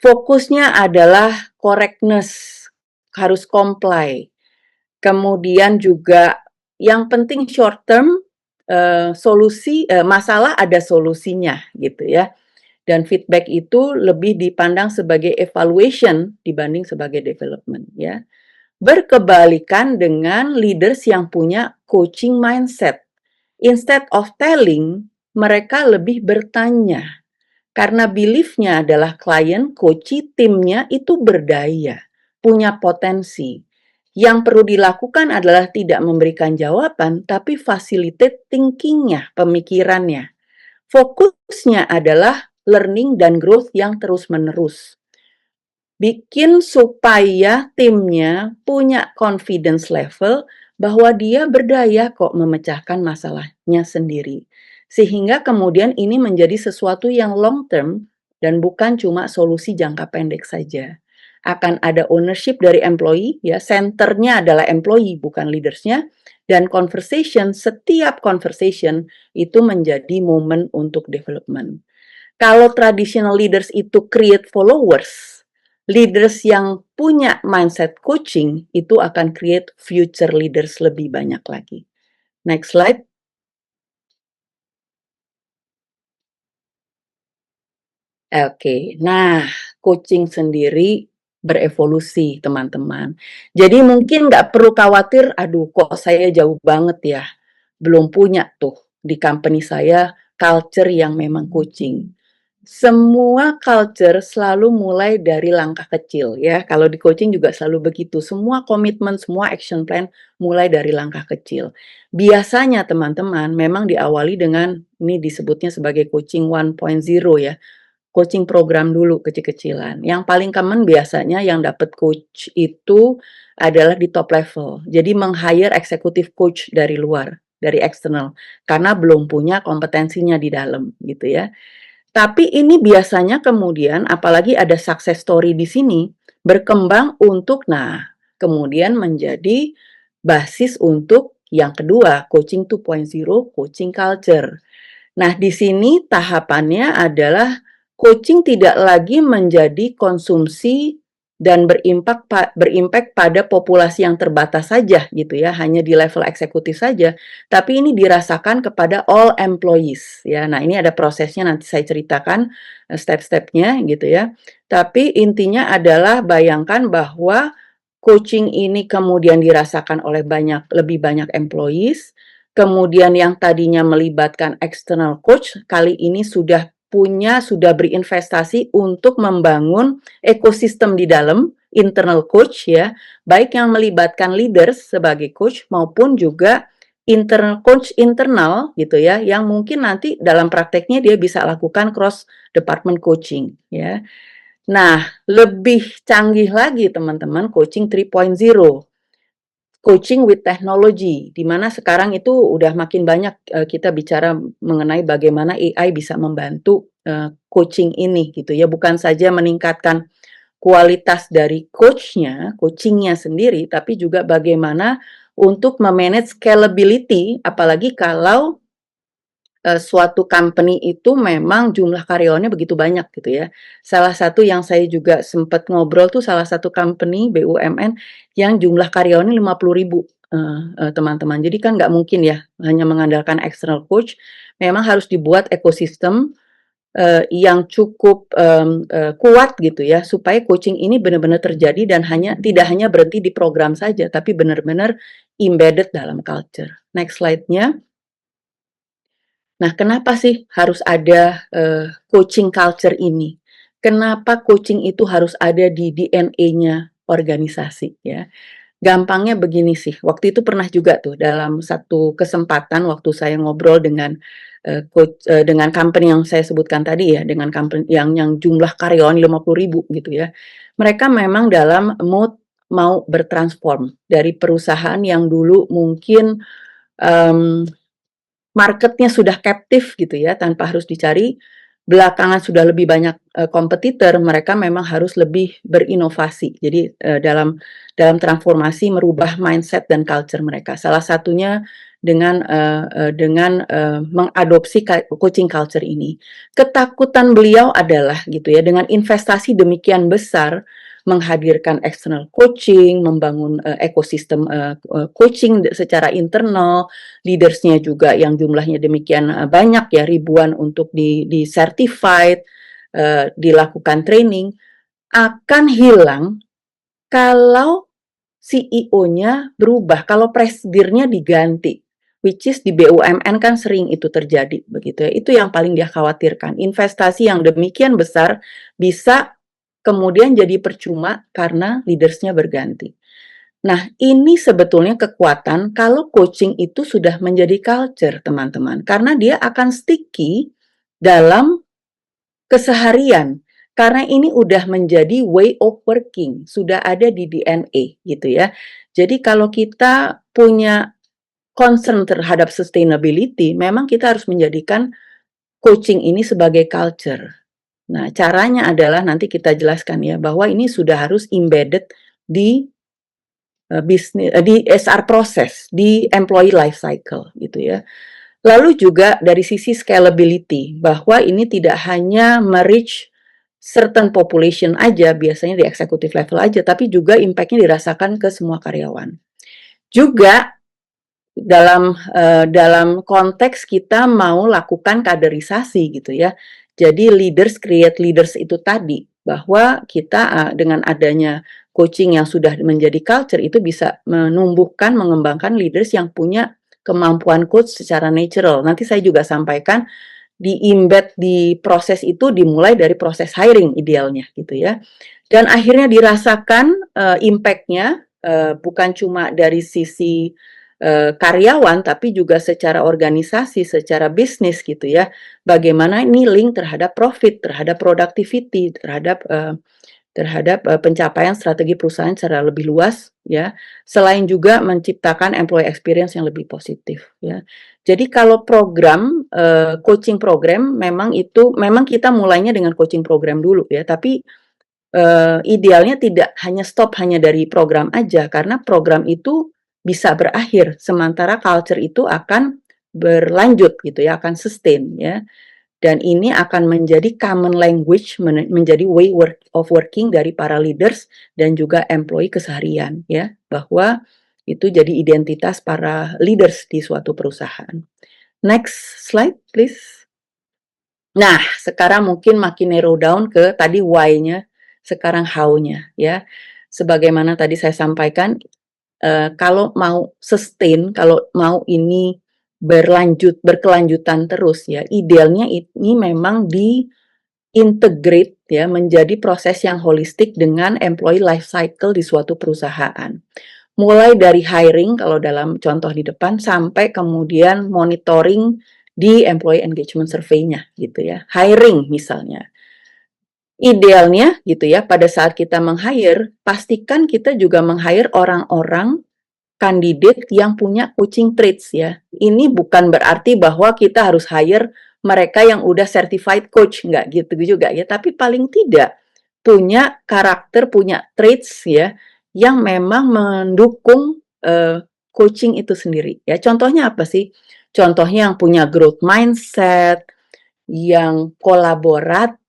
Fokusnya adalah correctness, harus comply. Kemudian juga yang penting short term, masalah ada solusinya gitu ya. Dan feedback itu lebih dipandang sebagai evaluation dibanding sebagai development ya. Berkebalikan dengan leaders yang punya coaching mindset. Instead of telling, mereka lebih bertanya. Karena beliefnya adalah klien, coach, timnya itu berdaya, punya potensi. Yang perlu dilakukan adalah tidak memberikan jawaban, tapi facilitate thinking-nya, pemikirannya. Fokusnya adalah learning dan growth yang terus-menerus. Bikin supaya timnya punya confidence level bahwa dia berdaya kok memecahkan masalahnya sendiri. Sehingga kemudian ini menjadi sesuatu yang long term dan bukan cuma solusi jangka pendek saja. Akan ada ownership dari employee, ya, centernya adalah employee bukan leadersnya, dan setiap conversation itu menjadi momen untuk development. Kalau traditional leaders itu create followers, leaders yang punya mindset coaching itu akan create future leaders lebih banyak lagi. Next slide. Oke, nah coaching sendiri berevolusi teman-teman. Jadi mungkin nggak perlu khawatir, aduh kok saya jauh banget ya, belum punya tuh di company saya culture yang memang coaching. Semua culture selalu mulai dari langkah kecil ya. Kalau di coaching juga selalu begitu. Semua komitmen, semua action plan mulai dari langkah kecil. Biasanya teman-teman memang diawali dengan ini disebutnya sebagai coaching 1.0 ya. Coaching program dulu kecil-kecilan. Yang paling common biasanya yang dapat coach itu adalah di top level. Jadi meng-hire executive coach dari luar, dari eksternal. Karena belum punya kompetensinya di dalam gitu ya. Tapi ini biasanya kemudian apalagi ada success story di sini, berkembang untuk kemudian menjadi basis untuk yang kedua, coaching 2.0, coaching culture. Nah, di sini tahapannya adalah coaching tidak lagi menjadi konsumsi dan berimpact pada populasi yang terbatas saja gitu ya, hanya di level eksekutif saja, tapi ini dirasakan kepada all employees ya. Nah, ini ada prosesnya nanti saya ceritakan step-stepnya gitu ya. Tapi intinya adalah bayangkan bahwa coaching ini kemudian dirasakan oleh lebih banyak employees. Kemudian yang tadinya melibatkan external coach, kali ini sudah berinvestasi untuk membangun ekosistem di dalam internal coach ya, baik yang melibatkan leaders sebagai coach maupun juga internal coach internal gitu ya, yang mungkin nanti dalam prakteknya dia bisa lakukan cross department coaching ya. Nah, lebih canggih lagi teman-teman coaching 3.0. Coaching with technology, di mana sekarang itu udah makin banyak kita bicara mengenai bagaimana AI bisa membantu coaching ini gitu ya, bukan saja meningkatkan kualitas dari coachingnya sendiri, tapi juga bagaimana untuk memanage scalability, apalagi kalau suatu company itu memang jumlah karyawannya begitu banyak gitu ya. Salah satu yang saya juga sempat ngobrol tuh salah satu company BUMN yang jumlah karyawannya 50.000 teman-teman. Jadi kan nggak mungkin ya hanya mengandalkan external coach, memang harus dibuat ekosistem yang cukup kuat gitu ya, supaya coaching ini benar-benar terjadi dan tidak hanya berhenti di program saja, tapi benar-benar embedded dalam culture. Next slide-nya. Nah, kenapa sih harus ada coaching culture ini? Kenapa coaching itu harus ada di DNA-nya organisasi ya? Gampangnya begini sih, waktu itu pernah juga tuh dalam satu kesempatan waktu saya ngobrol dengan dengan company yang saya sebutkan tadi ya, dengan company yang jumlah karyawan 50.000 gitu ya. Mereka memang dalam mood mau bertransform dari perusahaan yang dulu mungkin um, marketnya sudah captive gitu ya, tanpa harus dicari. Belakangan sudah lebih banyak kompetitor, mereka memang harus lebih berinovasi. Jadi dalam transformasi merubah mindset dan culture mereka. Salah satunya dengan mengadopsi coaching culture ini. Ketakutan beliau adalah gitu ya, dengan investasi demikian besar menghadirkan external coaching, membangun ekosistem coaching secara internal, leadersnya juga yang jumlahnya demikian banyak ya, ribuan untuk di certified, dilakukan training, akan hilang kalau CEO-nya berubah, kalau presidirnya diganti, which is di BUMN kan sering itu terjadi begitu ya. Itu yang paling dia khawatirkan. Investasi yang demikian besar bisa kemudian jadi percuma karena leadersnya berganti. Nah, ini sebetulnya kekuatan kalau coaching itu sudah menjadi culture, teman-teman. Karena dia akan sticky dalam keseharian. Karena ini udah menjadi way of working, sudah ada di DNA gitu ya. Jadi kalau kita punya concern terhadap sustainability, memang kita harus menjadikan coaching ini sebagai culture. Nah, caranya adalah nanti kita jelaskan ya, bahwa ini sudah harus embedded di bisnis, di SR proses, di employee life cycle gitu ya. Lalu juga dari sisi scalability, bahwa ini tidak hanya merich certain population aja, biasanya di executive level aja, tapi juga impact-nya dirasakan ke semua karyawan. Juga dalam konteks kita mau lakukan kaderisasi gitu ya. Jadi leaders create leaders itu tadi, bahwa kita dengan adanya coaching yang sudah menjadi culture itu bisa menumbuhkan, mengembangkan leaders yang punya kemampuan coach secara natural. Nanti saya juga sampaikan di embed di proses itu dimulai dari proses hiring idealnya gitu ya. Dan akhirnya dirasakan impact-nya bukan cuma dari sisi karyawan, tapi juga secara organisasi, secara bisnis gitu ya. Bagaimana ini link terhadap profit, terhadap productivity, terhadap pencapaian strategi perusahaan secara lebih luas ya. Selain juga menciptakan employee experience yang lebih positif ya. Jadi kalau program coaching program memang kita mulainya dengan coaching program dulu ya, tapi idealnya tidak hanya stop hanya dari program aja, karena program itu bisa berakhir, sementara culture itu akan berlanjut gitu ya, akan sustain ya. Dan ini akan menjadi common language, menjadi way of working dari para leaders dan juga employee keseharian ya, bahwa itu jadi identitas para leaders di suatu perusahaan. Next slide please. Nah, sekarang mungkin makin narrow down ke tadi why-nya, sekarang how-nya ya. Sebagaimana tadi saya sampaikan, kalau mau sustain, kalau mau ini berkelanjutan terus ya, idealnya ini memang di-integrate ya, menjadi proses yang holistik dengan employee life cycle di suatu perusahaan. Mulai dari hiring kalau dalam contoh di depan, sampai kemudian monitoring di employee engagement survey-nya gitu ya. Hiring misalnya. Idealnya gitu ya, pada saat kita meng-hire, pastikan kita juga meng-hire orang-orang kandidat yang punya coaching traits ya. Ini bukan berarti bahwa kita harus hire mereka yang udah certified coach, nggak gitu juga ya. Tapi paling tidak punya karakter, punya traits ya, yang memang mendukung coaching itu sendiri ya. Contohnya apa sih? Contohnya yang punya growth mindset, yang kolaboratif,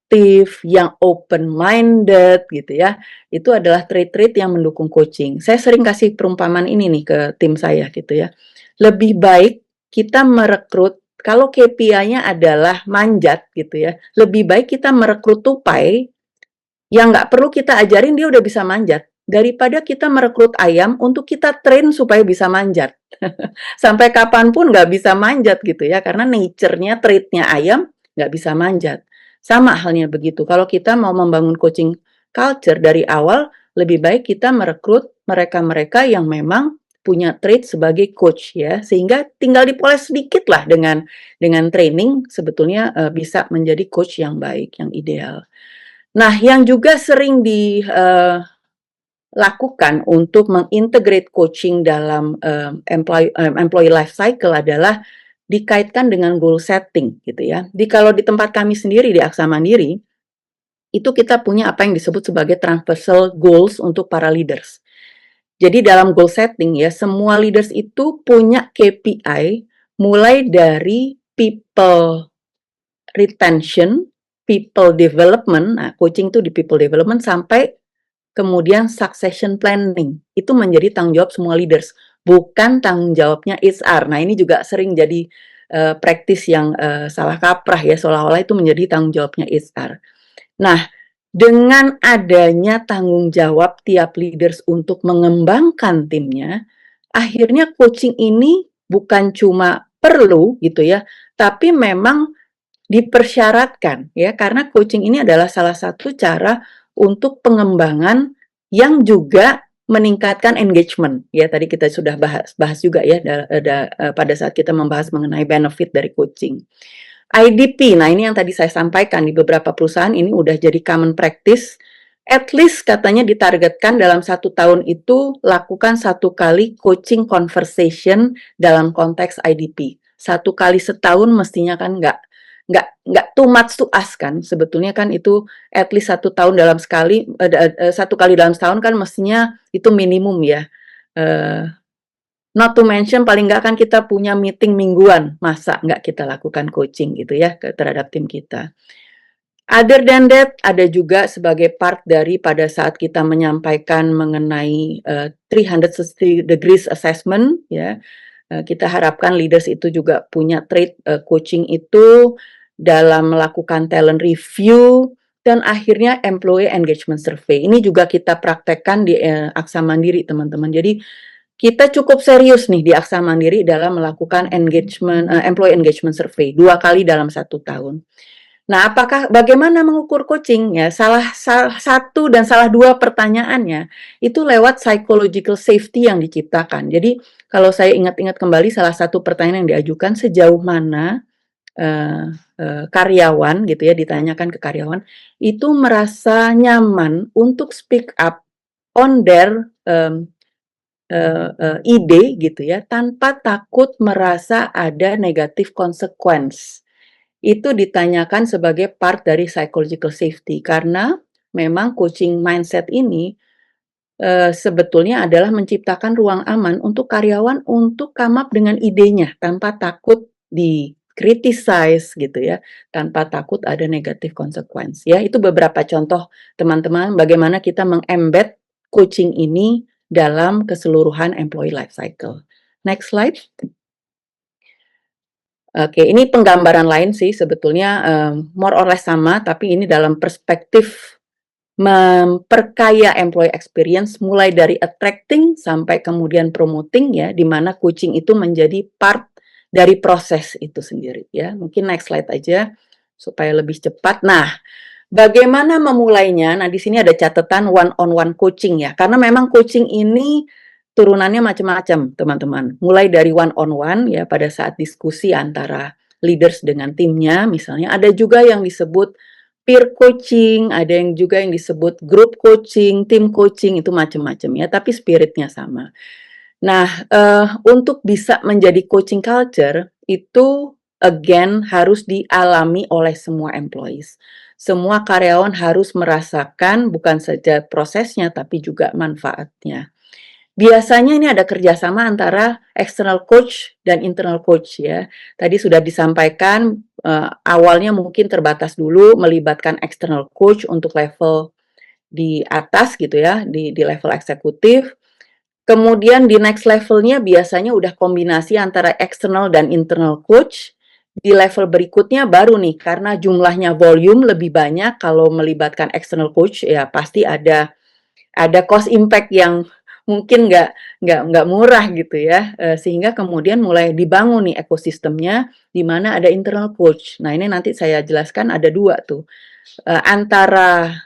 yang open-minded gitu ya. Itu adalah trait-trait yang mendukung coaching. Saya sering kasih perumpamaan ini nih ke tim saya gitu ya. Lebih baik kita merekrut kalau KPI-nya adalah manjat gitu ya, lebih baik kita merekrut tupai yang nggak perlu kita ajarin dia udah bisa manjat, daripada kita merekrut ayam untuk kita train supaya bisa manjat. Sampai kapanpun nggak bisa manjat gitu ya, karena nature-nya, trait-nya ayam nggak bisa manjat. Sama halnya begitu, kalau kita mau membangun coaching culture dari awal, lebih baik kita merekrut mereka-mereka yang memang punya trait sebagai coach ya, sehingga tinggal dipoles sedikit lah dengan training sebetulnya bisa menjadi coach yang baik, yang ideal. Nah, yang juga sering dilakukan untuk mengintegrate coaching dalam employee life cycle adalah dikaitkan dengan goal setting gitu ya. Jadi kalau di tempat kami sendiri di Aksa Mandiri, itu kita punya apa yang disebut sebagai transversal goals untuk para leaders. Jadi dalam goal setting ya, semua leaders itu punya KPI mulai dari people retention, people development, nah coaching itu di people development sampai kemudian succession planning. Itu menjadi tanggung jawab semua leaders, bukan tanggung jawabnya HR. Nah, ini juga sering jadi praktis yang salah kaprah ya, seolah-olah itu menjadi tanggung jawabnya HR. Nah, dengan adanya tanggung jawab tiap leaders untuk mengembangkan timnya, akhirnya coaching ini bukan cuma perlu gitu ya, tapi memang dipersyaratkan ya, karena coaching ini adalah salah satu cara untuk pengembangan yang juga meningkatkan engagement. Ya, tadi kita sudah bahas juga ya pada saat kita membahas mengenai benefit dari coaching. IDP, nah ini yang tadi saya sampaikan, di beberapa perusahaan ini udah jadi common practice, at least katanya ditargetkan dalam 1 tahun itu lakukan 1 kali coaching conversation dalam konteks IDP. 1 kali setahun mestinya kan nggak too much to ask kan, sebetulnya kan itu at least 1 tahun dalam sekali, 1 kali dalam setahun kan mestinya itu minimum ya. Not to mention paling nggak kan kita punya meeting mingguan, masa nggak kita lakukan coaching gitu ya terhadap tim kita. Other than that, ada juga sebagai part dari pada saat kita menyampaikan mengenai 360 degrees assessment ya, kita harapkan leaders itu juga punya trait coaching itu dalam melakukan talent review dan akhirnya employee engagement survey. Ini juga kita praktekkan di Aksa Mandiri teman-teman. Jadi kita cukup serius nih di Aksa Mandiri dalam melakukan employee engagement survey 2 kali dalam 1 tahun. Nah, bagaimana mengukur coaching ya? Salah satu dan salah 2 pertanyaannya itu lewat psychological safety yang diciptakan. Jadi kalau saya ingat-ingat kembali salah satu pertanyaan yang diajukan, sejauh mana karyawan gitu ya, ditanyakan ke karyawan itu merasa nyaman untuk speak up on their ide gitu ya, tanpa takut merasa ada negative consequence. Itu ditanyakan sebagai part dari psychological safety, karena memang coaching mindset ini sebetulnya adalah menciptakan ruang aman untuk karyawan untuk come up dengan idenya tanpa takut di-criticize gitu ya, tanpa takut ada negative consequence ya. Itu beberapa contoh teman-teman bagaimana kita meng-embed coaching ini dalam keseluruhan employee life cycle. Next slide. Oke, ini penggambaran lain sih sebetulnya more or less sama, tapi ini dalam perspektif memperkaya employee experience mulai dari attracting sampai kemudian promoting ya, di mana coaching itu menjadi part dari proses itu sendiri ya. Mungkin next slide aja supaya lebih cepat. Nah, bagaimana memulainya? Nah, di sini ada catatan one-on-one coaching ya, karena memang coaching ini turunannya macam-macam, teman-teman. Mulai dari one-on-one ya pada saat diskusi antara leaders dengan timnya, misalnya ada juga yang disebut peer coaching, ada yang juga yang disebut group coaching, team coaching, itu macam-macam ya, tapi spiritnya sama. Nah, untuk bisa menjadi coaching culture itu again harus dialami oleh semua employees. Semua karyawan harus merasakan bukan saja prosesnya tapi juga manfaatnya. Biasanya ini ada kerjasama antara external coach dan internal coach ya. Tadi sudah disampaikan awalnya mungkin terbatas dulu melibatkan external coach untuk level di atas gitu ya, di level eksekutif. Kemudian di next levelnya biasanya udah kombinasi antara external dan internal coach. Di level berikutnya baru nih, karena jumlahnya volume lebih banyak, kalau melibatkan external coach ya pasti ada cost impact yang mungkin nggak murah gitu ya, sehingga kemudian mulai dibangun nih ekosistemnya, di mana ada internal coach. Nah ini nanti saya jelaskan ada 2 tuh, antara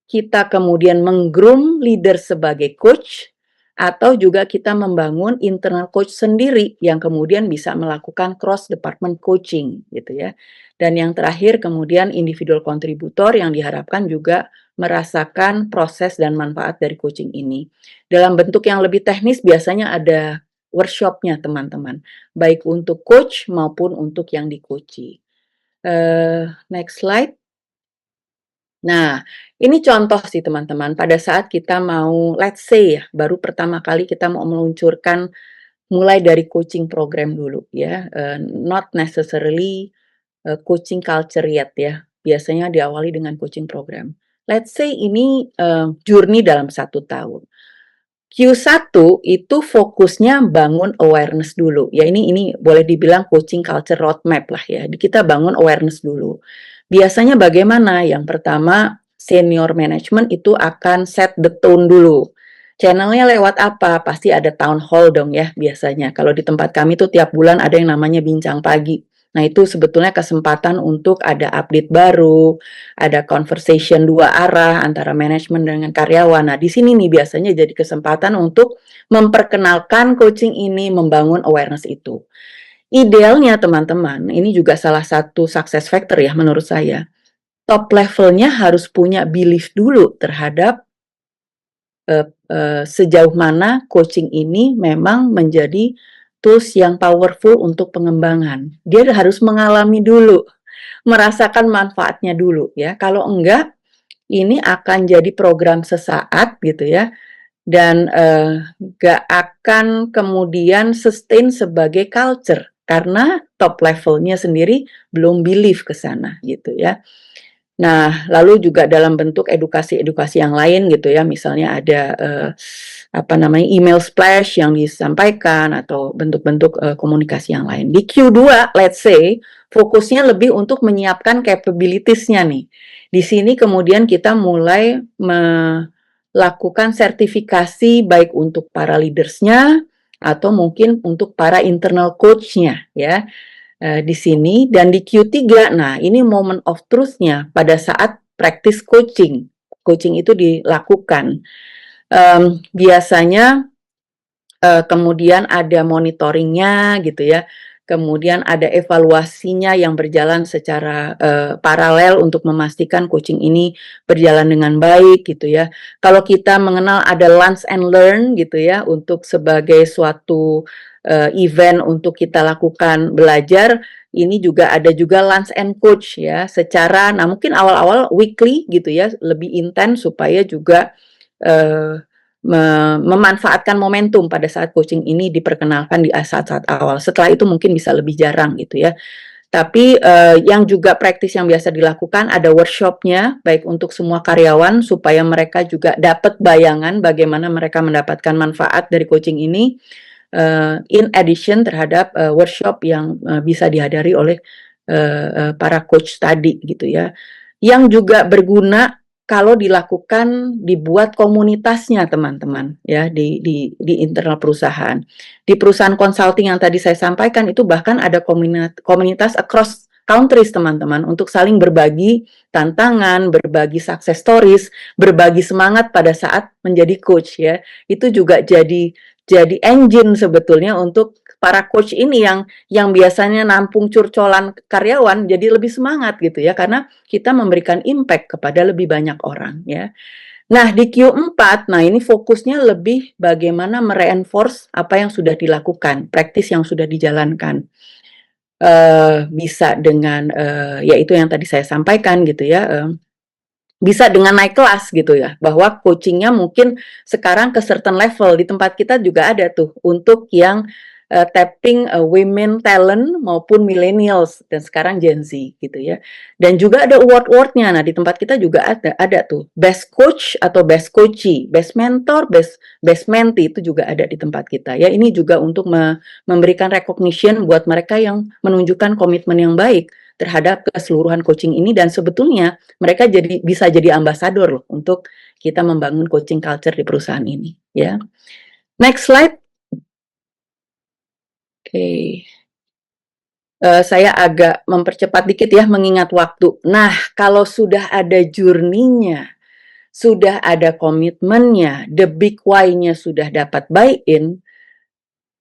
kita kemudian meng-groom leader sebagai coach, atau juga kita membangun internal coach sendiri yang kemudian bisa melakukan cross department coaching gitu ya. Dan yang terakhir kemudian individual kontributor yang diharapkan juga merasakan proses dan manfaat dari coaching ini. Dalam bentuk yang lebih teknis biasanya ada workshop-nya teman-teman, baik untuk coach maupun untuk yang di-coachi. Next slide. Nah, ini contoh sih teman-teman, pada saat kita mau, let's say ya, baru pertama kali kita mau meluncurkan mulai dari coaching program dulu ya, not necessarily coaching culture yet ya, biasanya diawali dengan coaching program. Let's say ini journey dalam 1 tahun. Q1 itu fokusnya bangun awareness dulu. Ya ini boleh dibilang coaching culture roadmap lah ya. Kita bangun awareness dulu. Biasanya bagaimana? Yang pertama, senior management itu akan set the tone dulu. Channelnya lewat apa? Pasti ada town hall dong ya biasanya. Kalau di tempat kami tuh tiap bulan ada yang namanya bincang pagi. Nah itu sebetulnya kesempatan untuk ada update baru, ada conversation 2 arah antara manajemen dengan karyawan. Nah di sini nih biasanya jadi kesempatan untuk memperkenalkan coaching ini, membangun awareness itu. Idealnya teman-teman, ini juga salah satu success factor ya menurut saya. Top levelnya harus punya belief dulu terhadap sejauh mana coaching ini memang menjadi tools yang powerful untuk pengembangan. Dia harus mengalami dulu, merasakan manfaatnya dulu ya. Kalau enggak, ini akan jadi program sesaat gitu ya, dan nggak akan kemudian sustain sebagai culture karena top levelnya sendiri belum believe ke sana gitu ya. Nah, lalu juga dalam bentuk edukasi-edukasi yang lain gitu ya, misalnya ada email splash yang disampaikan atau bentuk-bentuk komunikasi yang lain. Di Q2, let's say, fokusnya lebih untuk menyiapkan capabilities-nya nih. Di sini kemudian kita mulai melakukan sertifikasi baik untuk para leaders-nya atau mungkin untuk para internal coach-nya ya. Di sini dan di Q3, nah ini moment of truth-nya pada saat practice coaching. Coaching itu dilakukan. Biasanya kemudian ada monitoringnya gitu ya. Kemudian ada evaluasinya yang berjalan secara paralel untuk memastikan coaching ini berjalan dengan baik gitu ya. Kalau kita mengenal ada lunch and learn gitu ya untuk sebagai suatu event untuk kita lakukan belajar, ini juga ada juga lunch and coach ya. Secara, nah mungkin awal-awal weekly gitu ya, lebih intens supaya juga memanfaatkan momentum pada saat coaching ini diperkenalkan di saat-saat awal. Setelah itu mungkin bisa lebih jarang gitu ya. Tapi yang juga praktis yang biasa dilakukan ada workshopnya, baik untuk semua karyawan supaya mereka juga dapat bayangan bagaimana mereka mendapatkan manfaat dari coaching ini. In addition terhadap workshop yang bisa dihadiri oleh para coach tadi gitu ya, yang juga berguna kalau dilakukan, dibuat komunitasnya teman-teman ya di internal perusahaan. Di perusahaan consulting yang tadi saya sampaikan itu bahkan ada komunitas across countries teman-teman untuk saling berbagi tantangan, berbagi success stories, berbagi semangat pada saat menjadi coach ya. Itu juga jadi engine sebetulnya untuk para coach ini yang biasanya nampung curcolan karyawan jadi lebih semangat gitu ya, karena kita memberikan impact kepada lebih banyak orang ya. Nah di Q4, nah ini fokusnya lebih bagaimana mereinforce apa yang sudah dilakukan, praktis yang sudah dijalankan. Bisa dengan ya itu yang tadi saya sampaikan gitu ya, bisa dengan naik kelas gitu ya, bahwa coachingnya mungkin sekarang ke certain level. Di tempat kita juga ada tuh untuk yang tapping women talent maupun millennials dan sekarang Gen Z gitu ya. Dan juga ada award-awardnya. Nah di tempat kita juga ada tuh best coach atau best coachee, best mentor, best mentee itu juga ada di tempat kita ya. Ini juga untuk memberikan recognition buat mereka yang menunjukkan komitmen yang baik terhadap keseluruhan coaching ini, dan sebetulnya mereka bisa jadi ambasador loh untuk kita membangun coaching culture di perusahaan ini ya. Next slide. Oke. Saya agak mempercepat dikit ya mengingat waktu. Nah, kalau sudah ada journey-nya, sudah ada komitmennya, the big why-nya sudah dapat buy-in,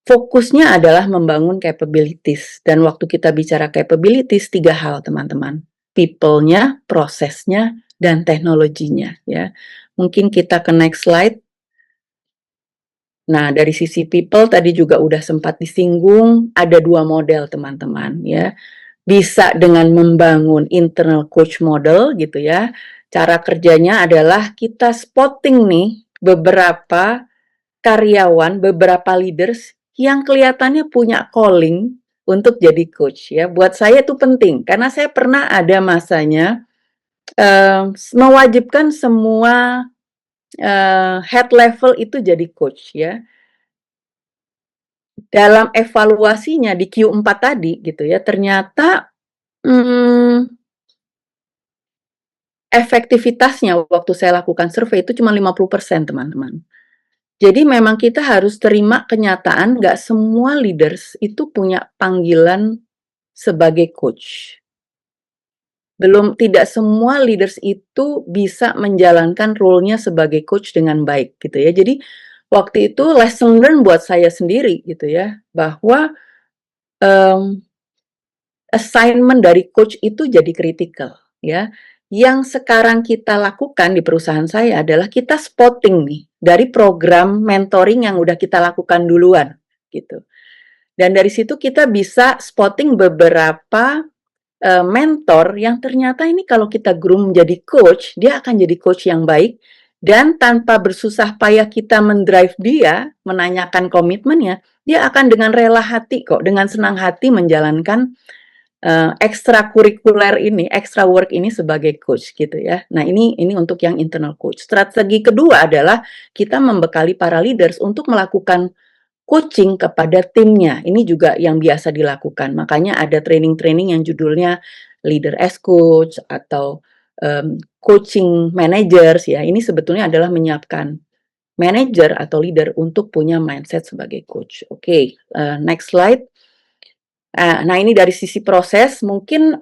fokusnya adalah membangun capabilities. Dan waktu kita bicara capabilities, 3 hal teman-teman. People-nya, prosesnya, dan teknologinya ya. Mungkin kita ke next slide. Nah, dari sisi people tadi juga udah sempat disinggung, ada 2 model teman-teman ya. Bisa dengan membangun internal coach model gitu ya. Cara kerjanya adalah kita spotting nih beberapa karyawan, beberapa leaders yang kelihatannya punya calling untuk jadi coach ya. Buat saya itu penting karena saya pernah ada masanya mewajibkan semua head level itu jadi coach ya. Dalam evaluasinya di Q4 tadi gitu ya, ternyata efektivitasnya waktu saya lakukan survei itu cuma 50% teman-teman. Jadi memang kita harus terima kenyataan nggak semua leaders itu punya panggilan sebagai coach. Tidak semua leaders itu bisa menjalankan role-nya sebagai coach dengan baik gitu ya. Jadi waktu itu lesson learn buat saya sendiri gitu ya, bahwa assignment dari coach itu jadi kritikal ya. Yang sekarang kita lakukan di perusahaan saya adalah kita spotting nih dari program mentoring yang udah kita lakukan duluan gitu. Dan dari situ kita bisa spotting beberapa mentor yang ternyata ini kalau kita groom menjadi coach, dia akan jadi coach yang baik, dan tanpa bersusah payah kita mendrive dia, menanyakan komitmennya, dia akan dengan rela hati kok, dengan senang hati menjalankan ekstrakurikuler ini, extra work ini sebagai coach gitu ya. Nah ini untuk yang internal coach. Strategi kedua adalah kita membekali para leaders untuk melakukan coaching kepada timnya. Ini juga yang biasa dilakukan. Makanya ada training-training yang judulnya leader as coach atau coaching managers ya. Ini sebetulnya adalah menyiapkan manager atau leader untuk punya mindset sebagai coach. Oke, next slide. Nah ini dari sisi proses, mungkin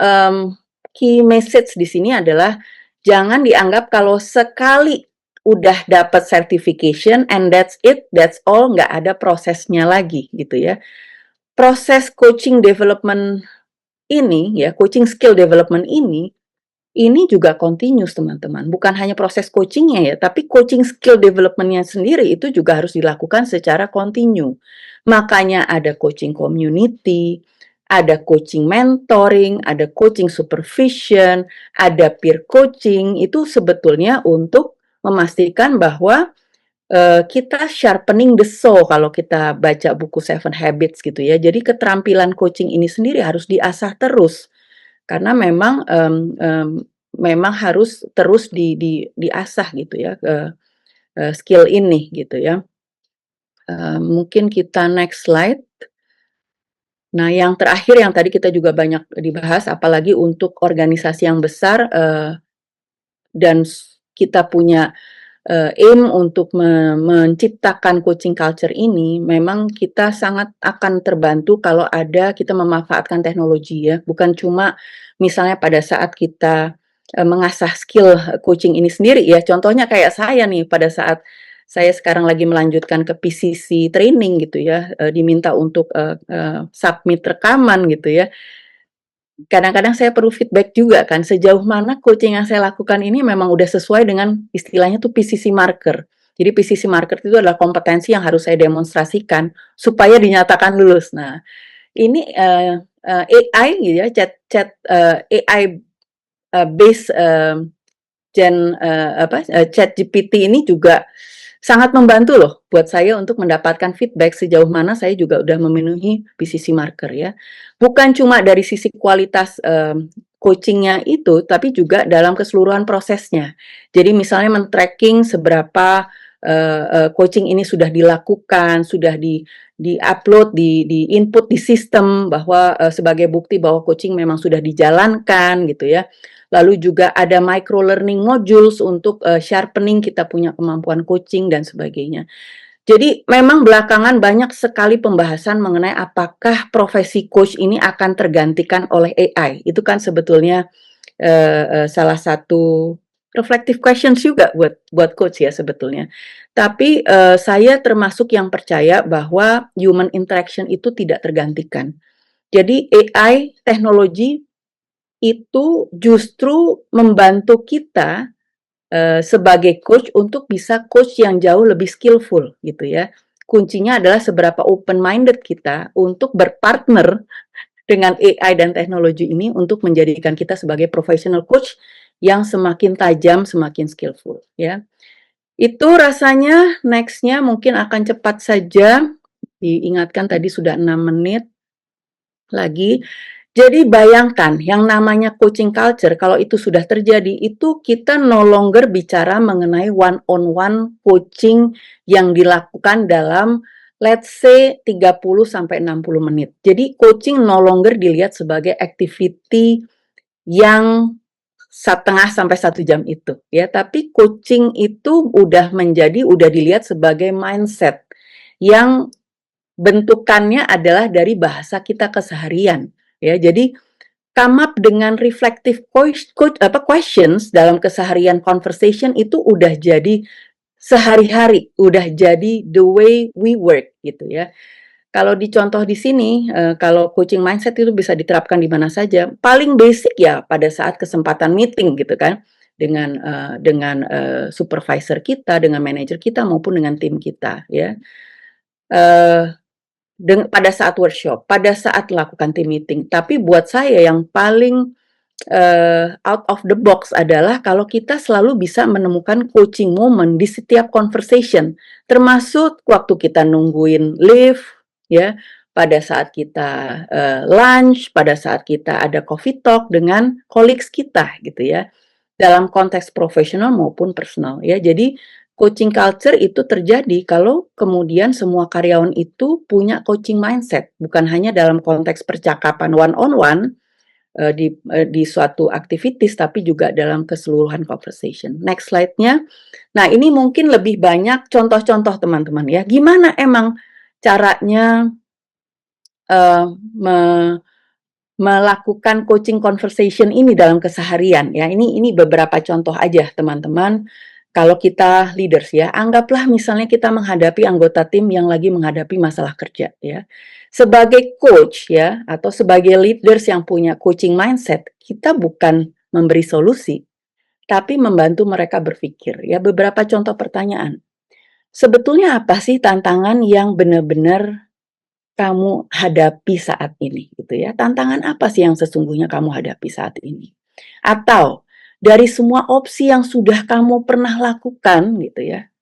key message di sini adalah jangan dianggap kalau sekali udah dapat certification and that's it, that's all, nggak ada prosesnya lagi gitu ya. Proses coaching development ini ya, coaching skill development ini juga continuous teman-teman. Bukan hanya proses coachingnya ya, tapi coaching skill development-nya sendiri itu juga harus dilakukan secara kontinu. Makanya ada coaching community, ada coaching mentoring, ada coaching supervision, ada peer coaching. Itu sebetulnya untuk memastikan bahwa kita sharpening the soul kalau kita baca buku Seven Habits gitu ya. Jadi keterampilan coaching ini sendiri harus diasah terus. Karena memang harus terus diasah gitu ya, skill ini gitu ya. Mungkin kita next slide. Nah, yang terakhir yang tadi kita juga banyak dibahas, apalagi untuk organisasi yang besar, dan kita punya aim untuk menciptakan coaching culture ini, memang kita sangat akan terbantu kalau kita memanfaatkan teknologi ya. Bukan cuma misalnya pada saat kita mengasah skill coaching ini sendiri ya. Contohnya kayak saya nih, pada saat saya sekarang lagi melanjutkan ke PCC training gitu ya, diminta untuk submit rekaman gitu ya. Kadang-kadang saya perlu feedback juga kan, sejauh mana coaching yang saya lakukan ini memang udah sesuai dengan istilahnya tuh PCC marker. Jadi PCC marker itu adalah kompetensi yang harus saya demonstrasikan supaya dinyatakan lulus. Nah, ini AI gitu ya, AI based Chat GPT ini juga sangat membantu loh buat saya untuk mendapatkan feedback sejauh mana saya juga udah memenuhi PCC marker ya. Bukan cuma dari sisi kualitas coachingnya itu, tapi juga dalam keseluruhan prosesnya. Jadi misalnya men-tracking seberapa coaching ini sudah dilakukan, sudah di-upload, di-input di sistem bahwa sebagai bukti bahwa coaching memang sudah dijalankan gitu ya. Lalu juga ada micro learning modules untuk sharpening kita punya kemampuan coaching dan sebagainya. Jadi memang belakangan banyak sekali pembahasan mengenai apakah profesi coach ini akan tergantikan oleh AI. Itu kan sebetulnya salah satu reflective questions juga buat coach ya sebetulnya. Tapi saya termasuk yang percaya bahwa human interaction itu tidak tergantikan. Jadi AI teknologi itu justru membantu kita sebagai coach untuk bisa coach yang jauh lebih skillful gitu ya. Kuncinya adalah seberapa open minded kita untuk berpartner dengan AI dan teknologi ini untuk menjadikan kita sebagai professional coach yang semakin tajam, semakin skillful ya. Itu rasanya next-nya mungkin akan cepat saja. Diingatkan tadi sudah 6 menit lagi. Jadi bayangkan yang namanya coaching culture kalau itu sudah terjadi itu kita no longer bicara mengenai one on one coaching yang dilakukan dalam let's say 30 sampai 60 menit. Jadi coaching no longer dilihat sebagai activity yang setengah sampai 1 jam itu ya, tapi coaching itu udah dilihat sebagai mindset yang bentukannya adalah dari bahasa kita keseharian. Ya, jadi come up dengan reflective questions dalam keseharian conversation itu udah jadi sehari-hari, udah jadi the way we work gitu ya. Kalau dicontoh di sini, kalau coaching mindset itu bisa diterapkan di mana saja. Paling basic ya pada saat kesempatan meeting gitu kan, dengan supervisor kita, dengan manajer kita maupun dengan tim kita ya. Pada saat workshop, pada saat melakukan team meeting. Tapi buat saya yang paling out of the box adalah kalau kita selalu bisa menemukan coaching moment di setiap conversation, termasuk waktu kita nungguin lift, ya, pada saat kita lunch, pada saat kita ada coffee talk dengan colleagues kita, gitu ya, dalam konteks profesional maupun personal, ya. Jadi coaching culture itu terjadi kalau kemudian semua karyawan itu punya coaching mindset, bukan hanya dalam konteks percakapan one on one di suatu aktivitas, tapi juga dalam keseluruhan conversation. Next slide-nya. Nah, ini mungkin lebih banyak contoh-contoh teman-teman ya. Gimana emang caranya melakukan coaching conversation ini dalam keseharian ya. Ini beberapa contoh aja teman-teman. Kalau kita leaders ya, anggaplah misalnya kita menghadapi anggota tim yang lagi menghadapi masalah kerja ya. Sebagai coach ya, atau sebagai leaders yang punya coaching mindset, kita bukan memberi solusi, tapi membantu mereka berpikir ya. Beberapa contoh pertanyaan. Sebetulnya apa sih tantangan yang benar-benar kamu hadapi saat ini gitu ya? Tantangan apa sih yang sesungguhnya kamu hadapi saat ini? Atau dari semua opsi yang sudah kamu pernah lakukan gitu ya,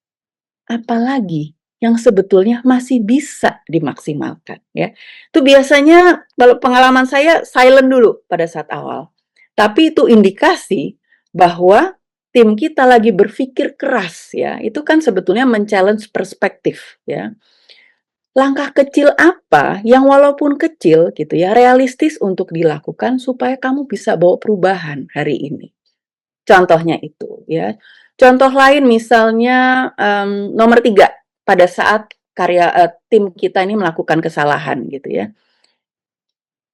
apalagi yang sebetulnya masih bisa dimaksimalkan ya. Itu biasanya kalau pengalaman saya silent dulu pada saat awal. Tapi itu indikasi bahwa tim kita lagi berpikir keras ya. Itu kan sebetulnya men-challenge perspektif ya. Langkah kecil apa yang walaupun kecil gitu ya, realistis untuk dilakukan supaya kamu bisa bawa perubahan hari ini. Contohnya itu ya. Contoh lain misalnya nomor 3 pada saat tim kita ini melakukan kesalahan gitu ya.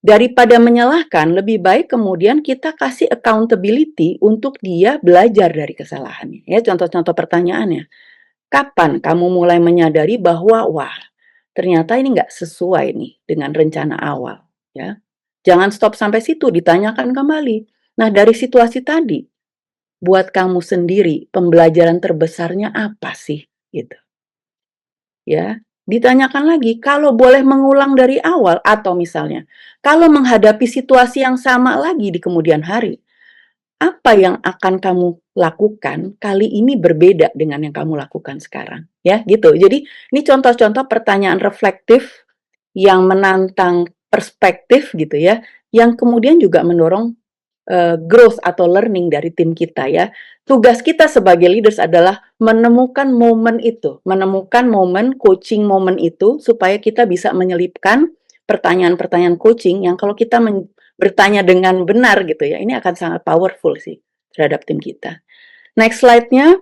Daripada menyalahkan, lebih baik kemudian kita kasih accountability untuk dia belajar dari kesalahannya. Ya, contoh-contoh pertanyaannya. Kapan kamu mulai menyadari bahwa wah, ternyata ini nggak sesuai nih dengan rencana awal ya. Jangan stop sampai situ, ditanyakan kembali. Nah, dari situasi tadi buat kamu sendiri pembelajaran terbesarnya apa sih gitu. Ya, ditanyakan lagi kalau boleh mengulang dari awal atau misalnya kalau menghadapi situasi yang sama lagi di kemudian hari, apa yang akan kamu lakukan kali ini berbeda dengan yang kamu lakukan sekarang ya gitu. Jadi ini contoh-contoh pertanyaan reflektif yang menantang perspektif gitu ya, yang kemudian juga mendorong growth atau learning dari tim kita ya. Tugas kita sebagai leaders adalah menemukan momen itu, menemukan momen coaching momen itu supaya kita bisa menyelipkan pertanyaan-pertanyaan coaching yang kalau kita bertanya dengan benar gitu ya, ini akan sangat powerful sih terhadap tim kita. Next slide-nya.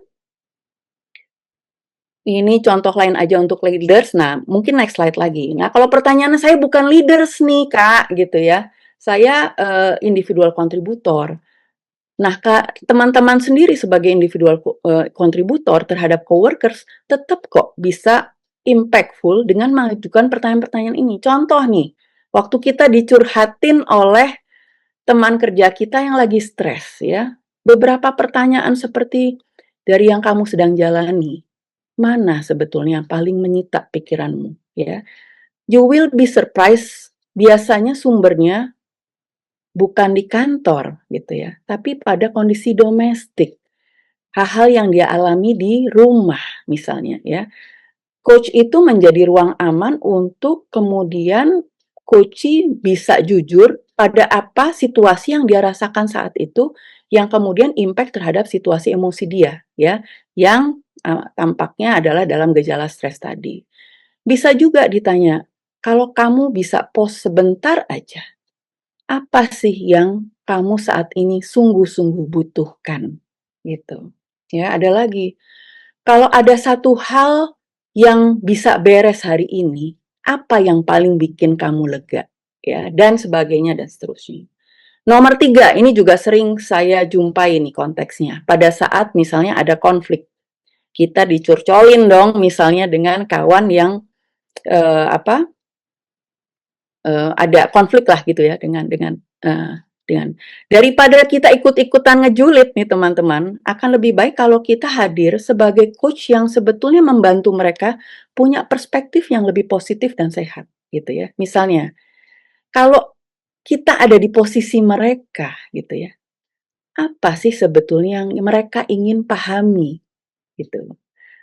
Ini contoh lain aja untuk leaders. Nah, mungkin next slide lagi. Nah, kalau pertanyaannya saya bukan leaders nih, Kak, gitu ya. Saya individual kontributor. Nah, Kak, teman-teman sendiri sebagai individual kontributor terhadap coworkers tetap kok bisa impactful dengan mengajukan pertanyaan-pertanyaan ini. Contoh nih, waktu kita dicurhatin oleh teman kerja kita yang lagi stres ya. Beberapa pertanyaan seperti dari yang kamu sedang jalani, mana sebetulnya yang paling menyita pikiranmu ya. You will be surprised, biasanya sumbernya bukan di kantor gitu ya, tapi pada kondisi domestik. Hal-hal yang dia alami di rumah misalnya ya. Coach itu menjadi ruang aman untuk kemudian coachee bisa jujur pada apa situasi yang dia rasakan saat itu, yang kemudian impact terhadap situasi emosi dia ya, yang tampaknya adalah dalam gejala stres tadi. Bisa juga ditanya, kalau kamu bisa pause sebentar aja, apa sih yang kamu saat ini sungguh-sungguh butuhkan? Gitu. Ya, ada lagi. Kalau ada satu hal yang bisa beres hari ini, apa yang paling bikin kamu lega? Ya, dan sebagainya dan seterusnya. Nomor 3, ini juga sering saya jumpai nih konteksnya. Pada saat misalnya ada konflik, kita dicurcolin dong misalnya dengan kawan yang apa ada konflik lah gitu ya dengan daripada kita ikut-ikutan ngejulit nih teman-teman, akan lebih baik kalau kita hadir sebagai coach yang sebetulnya membantu mereka punya perspektif yang lebih positif dan sehat gitu ya. Misalnya, kalau kita ada di posisi mereka gitu ya, apa sih sebetulnya yang mereka ingin pahami gitu?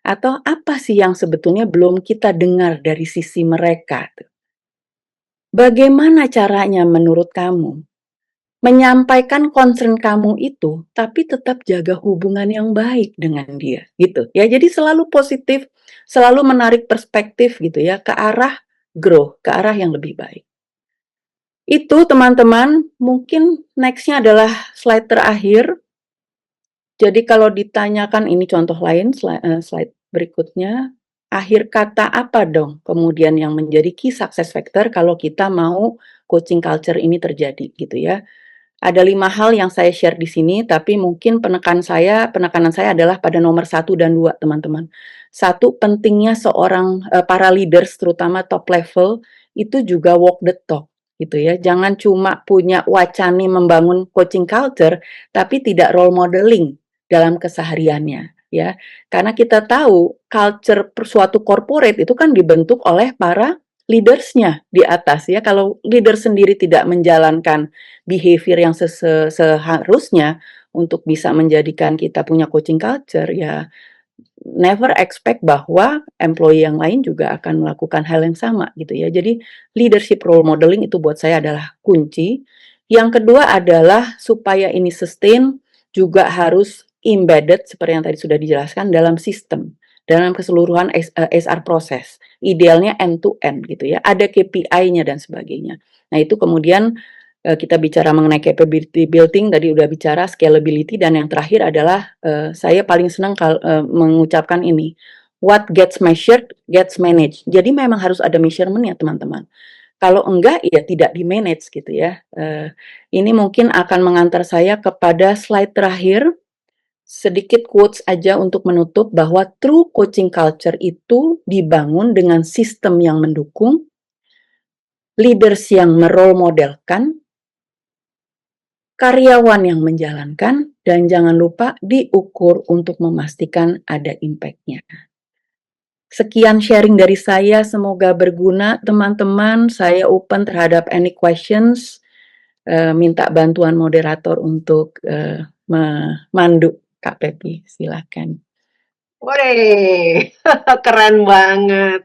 Atau apa sih yang sebetulnya belum kita dengar dari sisi mereka? Bagaimana caranya menurut kamu menyampaikan concern kamu itu, tapi tetap jaga hubungan yang baik dengan dia, gitu ya. Jadi selalu positif, selalu menarik perspektif gitu ya, ke arah grow, ke arah yang lebih baik. Itu teman-teman, mungkin next-nya adalah slide terakhir. Jadi kalau ditanyakan, ini contoh lain, slide berikutnya, akhir kata apa dong kemudian yang menjadi key success factor kalau kita mau coaching culture ini terjadi gitu ya. Ada 5 hal yang saya share di sini, tapi mungkin penekanan saya adalah pada nomor 1 dan 2 teman-teman. 1, pentingnya seorang para leaders terutama top level itu juga walk the talk gitu ya. Jangan cuma punya wacana membangun coaching culture, tapi tidak role modeling dalam kesehariannya ya. Karena kita tahu culture suatu corporate itu kan dibentuk oleh para leaders-nya di atas ya. Kalau leader sendiri tidak menjalankan behavior yang seharusnya untuk bisa menjadikan kita punya coaching culture, ya never expect bahwa employee yang lain juga akan melakukan hal yang sama gitu ya. Jadi leadership role modeling itu buat saya adalah kunci. Yang kedua adalah supaya ini sustain juga harus embedded seperti yang tadi sudah dijelaskan dalam sistem, dalam keseluruhan HR proses. Idealnya end to end gitu ya. Ada KPI-nya dan sebagainya. Nah, itu kemudian kita bicara mengenai capability building, tadi udah bicara scalability, dan yang terakhir adalah saya paling senang mengucapkan ini, what gets measured gets managed. Jadi memang harus ada measurement ya teman-teman. Kalau enggak ya tidak di-manage gitu ya. Ini mungkin akan mengantar saya kepada slide terakhir, sedikit quotes aja untuk menutup bahwa true coaching culture itu dibangun dengan sistem yang mendukung, leaders yang merole modelkan, karyawan yang menjalankan, dan jangan lupa diukur untuk memastikan ada impact-nya. Sekian sharing dari saya, semoga berguna teman-teman. Saya open terhadap any questions. Minta bantuan moderator untuk memandu Kak Pepi, silakan. Wore, keren banget.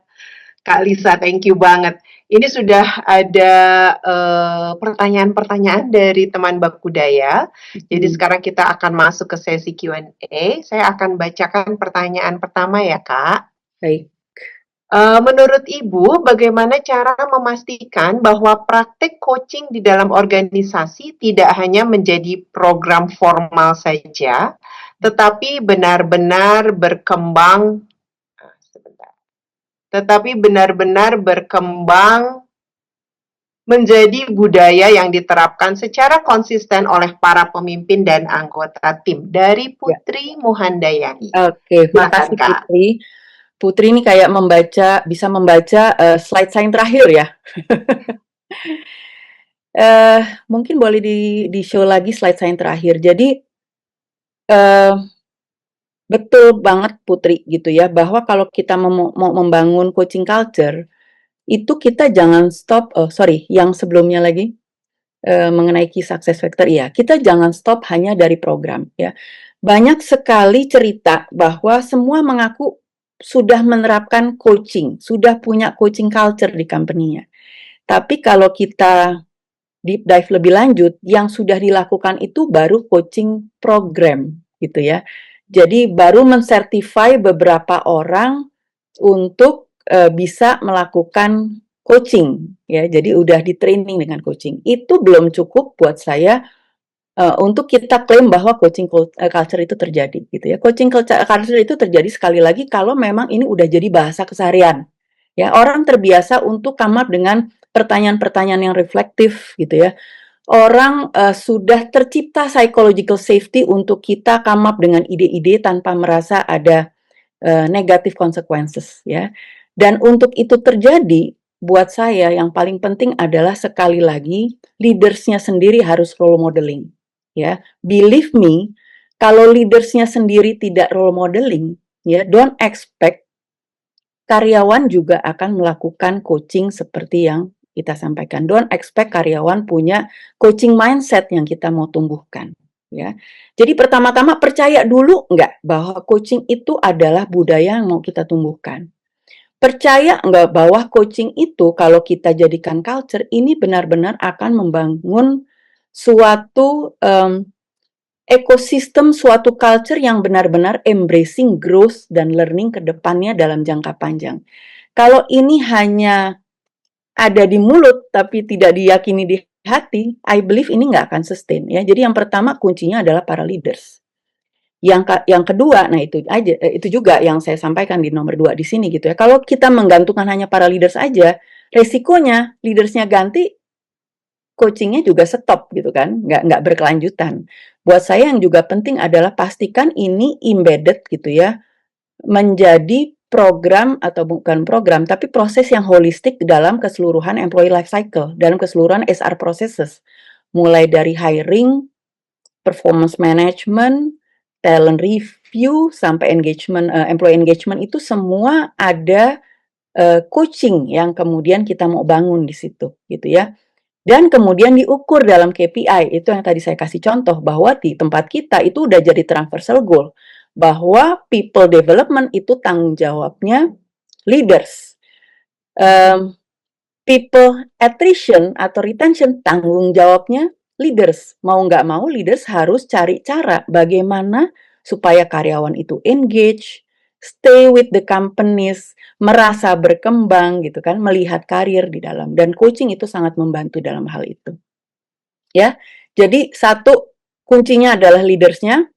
Kak Lisa, thank you banget. Ini sudah ada pertanyaan-pertanyaan dari teman Bakudaya. Jadi sekarang kita akan masuk ke sesi Q&A. Saya akan bacakan pertanyaan pertama ya, Kak. Baik. Menurut Ibu, bagaimana cara memastikan bahwa praktek coaching di dalam organisasi tidak hanya menjadi program formal saja, tetapi benar-benar berkembang, menjadi budaya yang diterapkan secara konsisten oleh para pemimpin dan anggota tim. Dari Putri Muhandayani. Oke, terima Silakan, kasih Kak. Putri. Putri ini kayak bisa membaca slide saya yang terakhir ya. Mungkin boleh di-show lagi slide saya yang terakhir. Jadi betul banget Putri gitu ya, bahwa kalau kita mau membangun coaching culture, itu kita jangan stop, yang sebelumnya lagi, mengenai key success factor, ya, kita jangan stop hanya dari program ya. Banyak sekali cerita bahwa semua mengaku sudah menerapkan coaching, sudah punya coaching culture di company-nya. Tapi kalau kita deep dive lebih lanjut, yang sudah dilakukan itu baru coaching program gitu ya. Jadi baru mensertify beberapa orang untuk bisa melakukan coaching ya. Jadi udah di training dengan coaching. Itu belum cukup buat saya untuk kita klaim bahwa coaching culture itu terjadi gitu ya. Coaching culture itu terjadi sekali lagi kalau memang ini udah jadi bahasa keseharian. Ya, orang terbiasa untuk come up dengan pertanyaan-pertanyaan yang reflektif gitu ya. Orang sudah tercipta psychological safety untuk kita come up dengan ide-ide tanpa merasa ada negative consequences ya. Dan untuk itu terjadi, buat saya yang paling penting adalah sekali lagi leadersnya sendiri harus role modeling ya. Believe me, kalau leadersnya sendiri tidak role modeling ya, don't expect karyawan juga akan melakukan coaching seperti yang kita sampaikan. Don't expect karyawan punya coaching mindset yang kita mau tumbuhkan. Ya, jadi pertama-tama percaya dulu nggak bahwa coaching itu adalah budaya yang mau kita tumbuhkan. Percaya nggak bahwa coaching itu kalau kita jadikan culture ini benar-benar akan membangun suatu ekosistem, suatu culture yang benar-benar embracing growth dan learning ke depannya dalam jangka panjang. Kalau ini hanya ada di mulut tapi tidak diyakini di hati, I believe ini nggak akan sustain ya. Jadi yang pertama kuncinya adalah para leaders. Yang kedua, nah itu juga yang saya sampaikan di nomor 2 di sini gitu ya. Kalau kita menggantungkan hanya para leaders aja, resikonya leadersnya ganti, coachingnya juga stop gitu kan, nggak berkelanjutan. Buat saya yang juga penting adalah pastikan ini embedded gitu ya, menjadi program atau bukan program, tapi proses yang holistik dalam keseluruhan employee life cycle, dalam keseluruhan HR processes. Mulai dari hiring, performance management, talent review, sampai engagement, employee engagement itu semua ada coaching yang kemudian kita mau bangun di situ gitu ya. Dan kemudian diukur dalam KPI, itu yang tadi saya kasih contoh, bahwa di tempat kita itu udah jadi transversal goal, bahwa people development itu tanggung jawabnya leaders. People attrition atau retention tanggung jawabnya leaders. Mau nggak mau leaders harus cari cara bagaimana supaya karyawan itu engage, stay with the companies, merasa berkembang gitu kan, melihat karir di dalam. Dan coaching itu sangat membantu dalam hal itu. Ya. Jadi satu, kuncinya adalah leadersnya.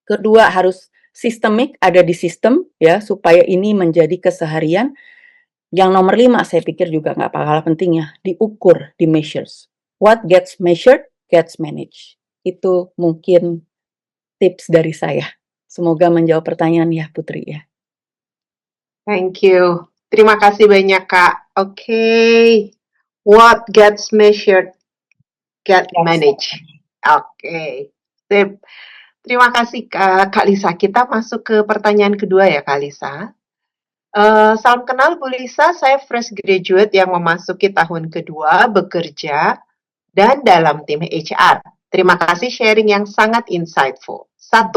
Kedua, harus sistemik, ada di sistem ya, supaya ini menjadi keseharian. Yang nomor 5 saya pikir juga nggak kalah pentingnya, diukur, di measures. What gets measured gets managed. Itu mungkin tips dari saya. Semoga menjawab pertanyaan ya Putri ya. Thank you. Terima kasih banyak, Kak. Oke. What gets measured get managed. Oke. Sip. Terima kasih, Kak Lisa. Kita masuk ke pertanyaan kedua ya, Kak Lisa. Salam kenal Bu Lisa, saya fresh graduate yang memasuki tahun kedua bekerja dan dalam tim HR. Terima kasih sharing yang sangat insightful. 1.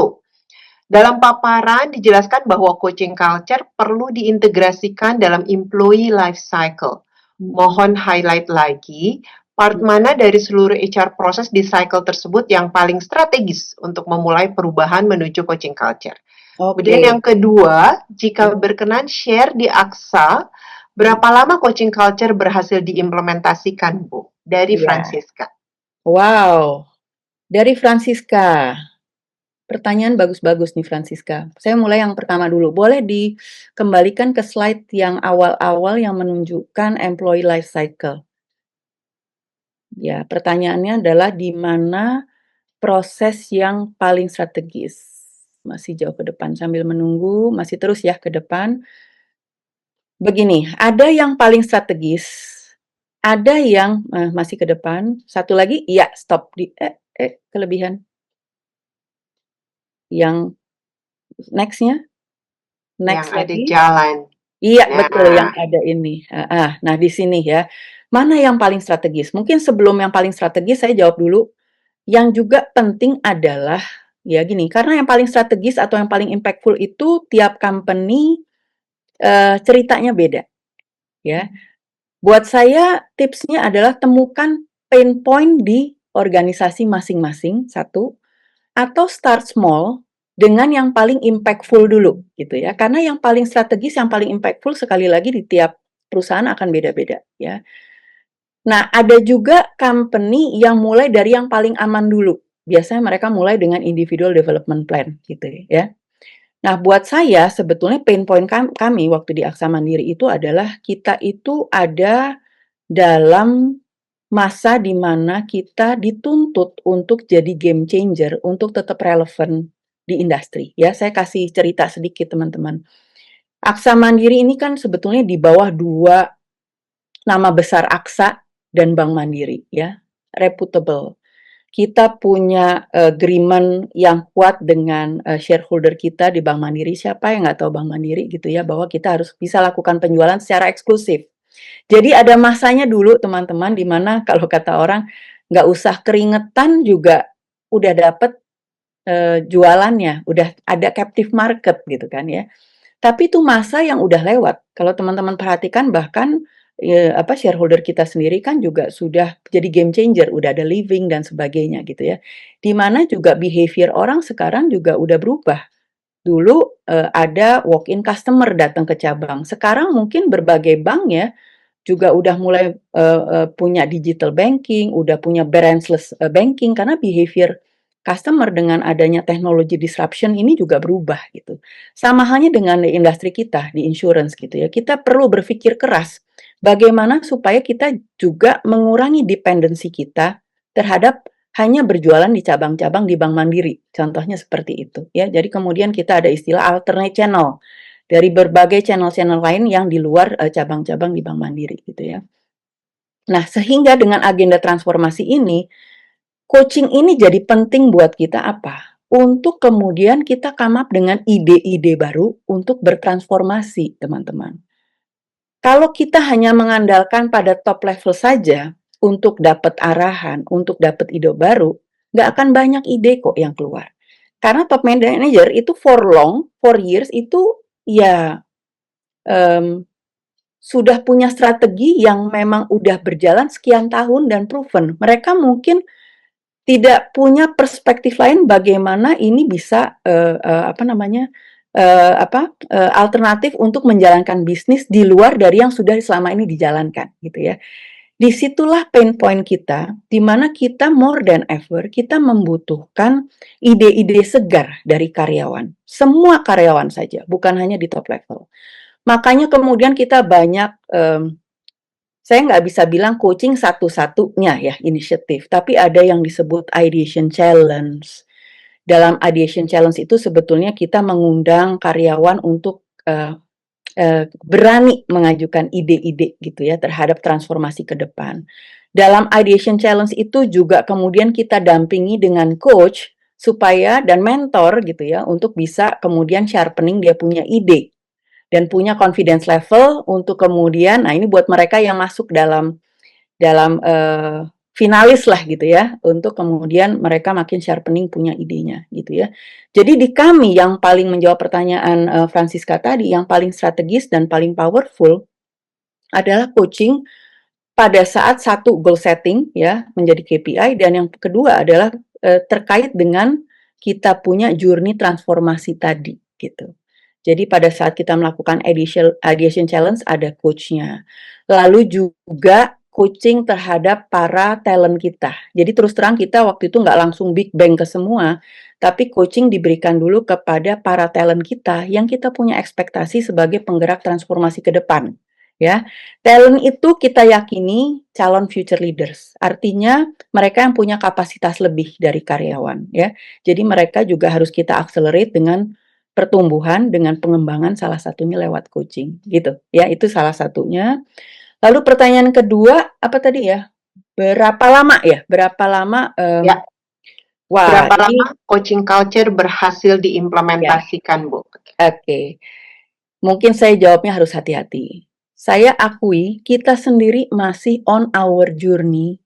Dalam paparan dijelaskan bahwa coaching culture perlu diintegrasikan dalam employee life cycle. Mohon highlight lagi, part mana dari seluruh HR proses di cycle tersebut yang paling strategis untuk memulai perubahan menuju coaching culture. Kemudian yang kedua, jika berkenan share di Aksa, berapa lama coaching culture berhasil diimplementasikan, Bu? Dari Iya. Francisca. Wow, dari Francisca. Pertanyaan bagus-bagus nih Francisca. Saya mulai yang pertama dulu. Boleh dikembalikan ke slide yang awal-awal yang menunjukkan employee life cycle. Ya, pertanyaannya adalah di mana proses yang paling strategis. Masih jauh ke depan sambil menunggu, masih terus ya ke depan. Begini, ada yang paling strategis, ada yang masih ke depan. Satu lagi, ya stop di kelebihan. Yang next-nya, next Yang ada lagi. jalan. Iya, Nah. betul yang ada ini. Nah di sini ya, mana yang paling strategis? Mungkin sebelum yang paling strategis saya jawab dulu. Yang juga penting adalah ya gini, karena yang paling strategis atau yang paling impactful itu tiap company ceritanya beda, ya. Buat saya tipsnya adalah temukan pain point di organisasi masing-masing, satu, atau start small dengan yang paling impactful dulu, gitu ya. Karena yang paling strategis, yang paling impactful sekali lagi di tiap perusahaan akan beda-beda, ya. Nah, ada juga company yang mulai dari yang paling aman dulu. Biasanya mereka mulai dengan individual development plan, gitu ya. Nah, buat saya sebetulnya pain point kami waktu di Aksa Mandiri itu adalah kita itu ada dalam masa di mana kita dituntut untuk jadi game changer, untuk tetap relevan di industri. Ya, saya kasih cerita sedikit teman-teman. Aksa Mandiri ini kan sebetulnya di bawah dua nama besar Aksa dan Bank Mandiri, ya, reputable. Kita punya agreement yang kuat dengan shareholder kita di Bank Mandiri. Siapa yang nggak tahu Bank Mandiri gitu ya, bahwa kita harus bisa lakukan penjualan secara eksklusif. Jadi ada masanya dulu teman-teman di mana kalau kata orang nggak usah keringetan juga udah dapet jualannya, udah ada captive market gitu kan ya. Tapi itu masa yang udah lewat. Kalau teman-teman perhatikan bahkan shareholder kita sendiri kan juga sudah jadi game changer, udah ada living dan sebagainya gitu ya. Di mana juga behavior orang sekarang juga udah berubah. Dulu ada walk-in customer datang ke cabang. Sekarang mungkin berbagai bank ya juga udah mulai punya digital banking, udah punya branchless banking karena behavior customer dengan adanya teknologi disruption ini juga berubah gitu. Sama halnya dengan industri kita di insurance gitu ya. Kita perlu berpikir keras bagaimana supaya kita juga mengurangi dependensi kita terhadap hanya berjualan di cabang-cabang di Bank Mandiri. Contohnya seperti itu ya. Jadi kemudian kita ada istilah alternate channel dari berbagai channel-channel lain yang di luar cabang-cabang di Bank Mandiri gitu ya. Nah, sehingga dengan agenda transformasi ini, coaching ini jadi penting buat kita apa? Untuk kemudian kita come up dengan ide-ide baru untuk bertransformasi, teman-teman. Kalau kita hanya mengandalkan pada top level saja untuk dapat arahan, untuk dapat ide baru, nggak akan banyak ide kok yang keluar. Karena top manager itu for years itu ya sudah punya strategi yang memang udah berjalan sekian tahun dan proven. Mereka mungkin tidak punya perspektif lain bagaimana ini bisa alternatif untuk menjalankan bisnis di luar dari yang sudah selama ini dijalankan, gitu ya. Disitulah pain point kita, di mana kita more than ever, kita membutuhkan ide-ide segar dari karyawan. Semua karyawan saja, bukan hanya di top level. Makanya kemudian kita banyak, saya nggak bisa bilang coaching satu-satunya ya inisiatif, tapi ada yang disebut ideation challenge. Dalam ideation challenge itu sebetulnya kita mengundang karyawan untuk berani mengajukan ide-ide gitu ya terhadap transformasi ke depan. Dalam ideation challenge itu juga kemudian kita dampingi dengan coach supaya dan mentor gitu ya untuk bisa kemudian sharpening dia punya ide dan punya confidence level untuk kemudian, nah ini buat mereka yang masuk dalam finalis lah gitu ya, untuk kemudian mereka makin sharpening punya idenya gitu ya. Jadi di kami yang paling menjawab pertanyaan Francisca tadi, yang paling strategis dan paling powerful adalah coaching pada saat satu goal setting ya menjadi KPI, dan yang kedua adalah terkait dengan kita punya journey transformasi tadi gitu. Jadi pada saat kita melakukan ideation challenge ada coachnya. Lalu juga coaching terhadap para talent kita. Jadi terus terang kita waktu itu nggak langsung big bang ke semua, tapi coaching diberikan dulu kepada para talent kita yang kita punya ekspektasi sebagai penggerak transformasi ke depan. Ya, talent itu kita yakini calon future leaders. Artinya mereka yang punya kapasitas lebih dari karyawan. Ya, jadi mereka juga harus kita accelerate dengan pertumbuhan, dengan pengembangan, salah satunya lewat coaching gitu ya, itu salah satunya. Lalu pertanyaan kedua apa tadi ya? Berapa lama ya? Berapa lama? Ya. Wah, Berapa ini lama coaching culture berhasil diimplementasikan, Bu? oke. Mungkin saya jawabnya harus hati-hati. Saya akui kita sendiri masih on our journey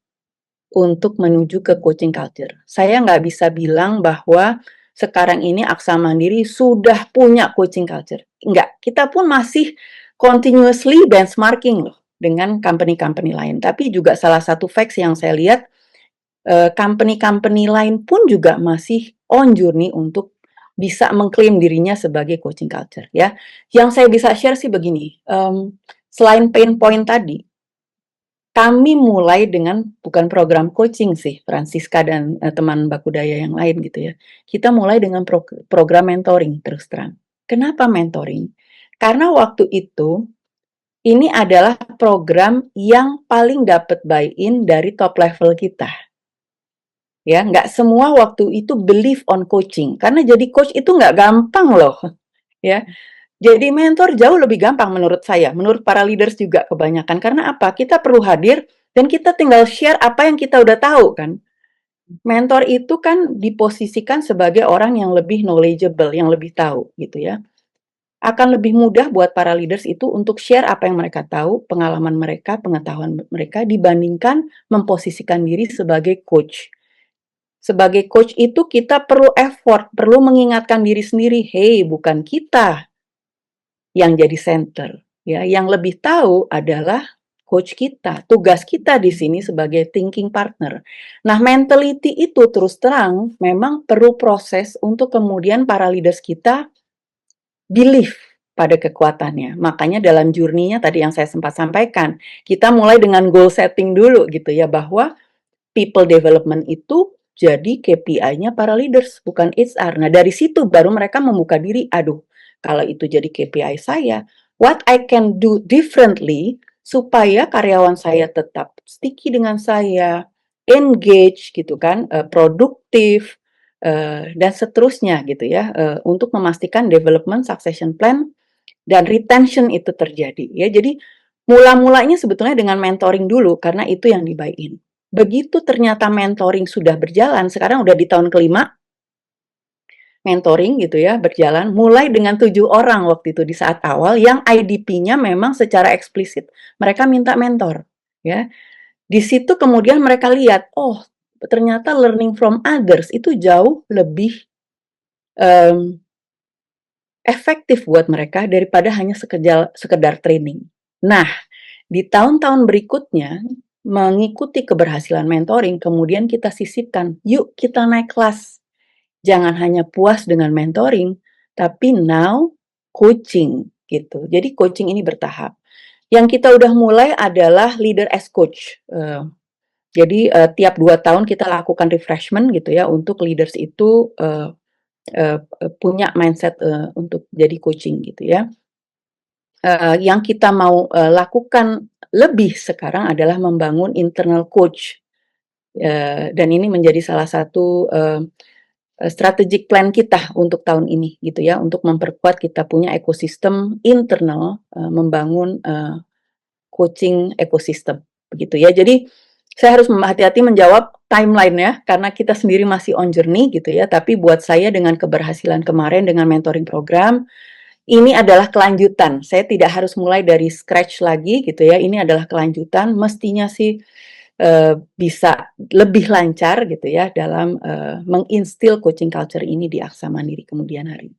untuk menuju ke coaching culture. Saya nggak bisa bilang bahwa sekarang ini Aksa Mandiri sudah punya coaching culture. Enggak, kita pun masih continuously benchmarking loh dengan company-company lain. Tapi juga salah satu facts yang saya lihat, company-company lain pun juga masih on journey untuk bisa mengklaim dirinya sebagai coaching culture ya. Yang saya bisa share sih begini, selain pain point tadi, kami mulai dengan bukan program coaching sih, Francisca dan teman Bakudaya yang lain gitu ya. Kita mulai dengan program mentoring terus terang. Kenapa mentoring? Karena waktu itu ini adalah program yang paling dapat buy-in dari top level kita. Ya, nggak semua waktu itu believe on coaching. Karena jadi coach itu nggak gampang loh. Ya, jadi mentor jauh lebih gampang menurut saya, menurut para leaders juga kebanyakan. Karena apa? Kita perlu hadir dan kita tinggal share apa yang kita udah tahu kan. Mentor itu kan diposisikan sebagai orang yang lebih knowledgeable, yang lebih tahu gitu ya. Akan lebih mudah buat para leaders itu untuk share apa yang mereka tahu, pengalaman mereka, pengetahuan mereka, dibandingkan memposisikan diri sebagai coach. Sebagai coach itu kita perlu effort, perlu mengingatkan diri sendiri, hey bukan kita yang jadi center, ya. Yang lebih tahu adalah coach kita. Tugas kita di sini sebagai thinking partner. Nah, mentality itu terus terang memang perlu proses untuk kemudian para leaders kita believe pada kekuatannya. Makanya dalam journey-nya tadi yang saya sempat sampaikan, kita mulai dengan goal setting dulu gitu ya, bahwa people development itu jadi KPI-nya para leaders, bukan HR. Nah, dari situ baru mereka membuka diri, aduh, kalau itu jadi KPI saya, what I can do differently supaya karyawan saya tetap sticky dengan saya, engage gitu kan, produktif, dan seterusnya gitu ya, untuk memastikan development succession plan dan retention itu terjadi ya. Jadi mula-mulanya sebetulnya dengan mentoring dulu karena itu yang di-buy-in. Begitu ternyata mentoring sudah berjalan, sekarang udah di tahun kelima, mentoring gitu ya, berjalan, mulai dengan 7 orang waktu itu di saat awal yang IDP-nya memang secara eksplisit, mereka minta mentor, ya. Di situ kemudian mereka lihat, oh ternyata learning from others itu jauh lebih efektif buat mereka daripada hanya sekedar training. Nah, di tahun-tahun berikutnya, mengikuti keberhasilan mentoring, kemudian kita sisipkan, yuk kita naik kelas. Jangan hanya puas dengan mentoring, tapi now coaching gitu. Jadi coaching ini bertahap. Yang kita udah mulai adalah leader as coach. Jadi tiap 2 tahun kita lakukan refreshment gitu ya untuk leaders itu punya mindset untuk jadi coaching gitu ya. Yang kita mau lakukan lebih sekarang adalah membangun internal coach, dan ini menjadi salah satu strategic plan kita untuk tahun ini gitu ya, untuk memperkuat kita punya ekosistem internal, membangun coaching ekosistem begitu ya. Jadi saya harus hati-hati menjawab timeline ya, karena kita sendiri masih on journey gitu ya. Tapi buat saya dengan keberhasilan kemarin dengan mentoring program, ini adalah kelanjutan. Saya tidak harus mulai dari scratch lagi gitu ya. Ini adalah kelanjutan. Mestinya sih bisa lebih lancar gitu ya dalam menginstil coaching culture ini di Aksa Mandiri kemudian hari.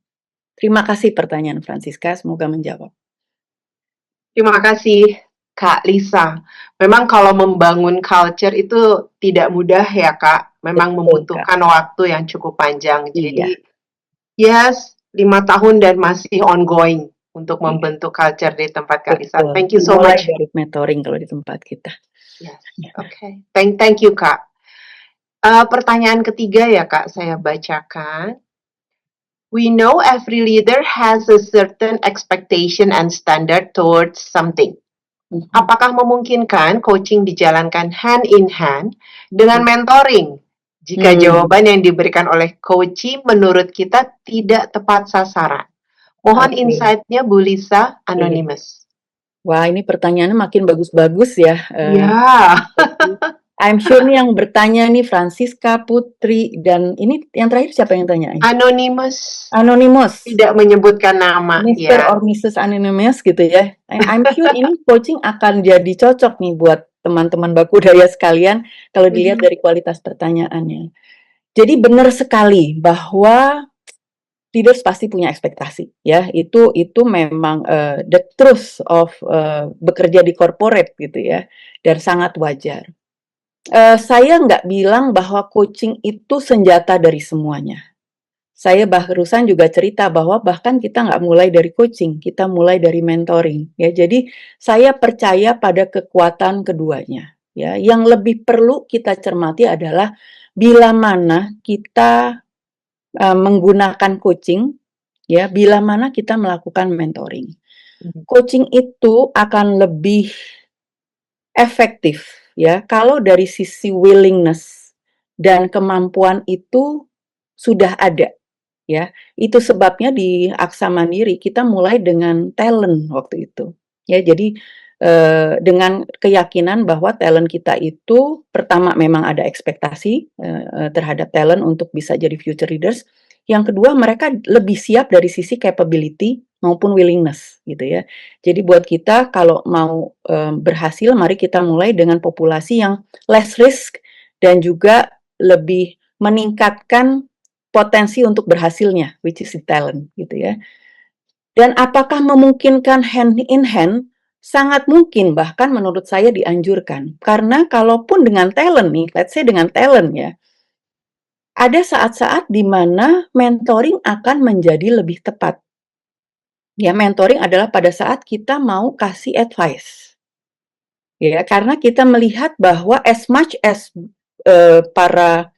Terima kasih pertanyaan Francisca, semoga menjawab. Terima kasih Kak Lisa. Memang kalau membangun culture itu tidak mudah ya Kak. Memang Betul, membutuhkan waktu yang cukup panjang. Iya. Jadi yes, 5 tahun dan masih ongoing untuk membentuk culture di tempat Kak Lisa. Betul. Thank you so Mulai much. dari mentoring kalau di tempat kita. Yes, okay. Thank you Kak. Pertanyaan ketiga ya Kak, saya bacakan. We know every leader has a certain expectation and standard towards something. Apakah memungkinkan coaching dijalankan hand in hand dengan mentoring? Jika jawaban yang diberikan oleh coachee menurut kita tidak tepat sasaran. Mohon Oke. insight-nya Bu Lisa, Anonymous. Wah, ini pertanyaannya makin bagus-bagus ya. Ya, I'm sure nih yang bertanya nih Francisca, Putri, dan ini yang terakhir siapa yang tanya? Anonymous. Anonymous. Tidak menyebutkan nama. Mr. Ya. or Mrs. Anonymous gitu ya. I'm sure ini coaching akan jadi cocok nih buat teman-teman Bakudaya sekalian kalau dilihat dari kualitas pertanyaannya. Jadi benar sekali bahwa leaders pasti punya ekspektasi ya. Itu memang the truth of bekerja di corporate gitu ya, dan sangat wajar. Saya nggak bilang bahwa coaching itu senjata dari semuanya. Saya barusan juga cerita bahwa bahkan kita nggak mulai dari coaching, kita mulai dari mentoring. Ya, jadi saya percaya pada kekuatan keduanya. Ya, yang lebih perlu kita cermati adalah bila mana kita menggunakan coaching, ya, bila mana kita melakukan mentoring. Coaching itu akan lebih efektif ya kalau dari sisi willingness dan kemampuan itu sudah ada ya. Itu sebabnya di Aksa Mandiri kita mulai dengan talent waktu itu ya. Jadi dengan keyakinan bahwa talent kita itu pertama memang ada ekspektasi terhadap talent untuk bisa jadi future leaders. Yang kedua mereka lebih siap dari sisi capability maupun willingness gitu ya. Jadi buat kita kalau mau berhasil, mari kita mulai dengan populasi yang less risk dan juga lebih meningkatkan potensi untuk berhasilnya, which is the talent gitu ya. Dan apakah memungkinkan hand in hand? Sangat mungkin, bahkan menurut saya dianjurkan. Karena kalaupun dengan talent nih, let's say dengan talent ya, ada saat-saat di mana mentoring akan menjadi lebih tepat. Ya, mentoring adalah pada saat kita mau kasih advice. Ya, karena kita melihat bahwa as much as para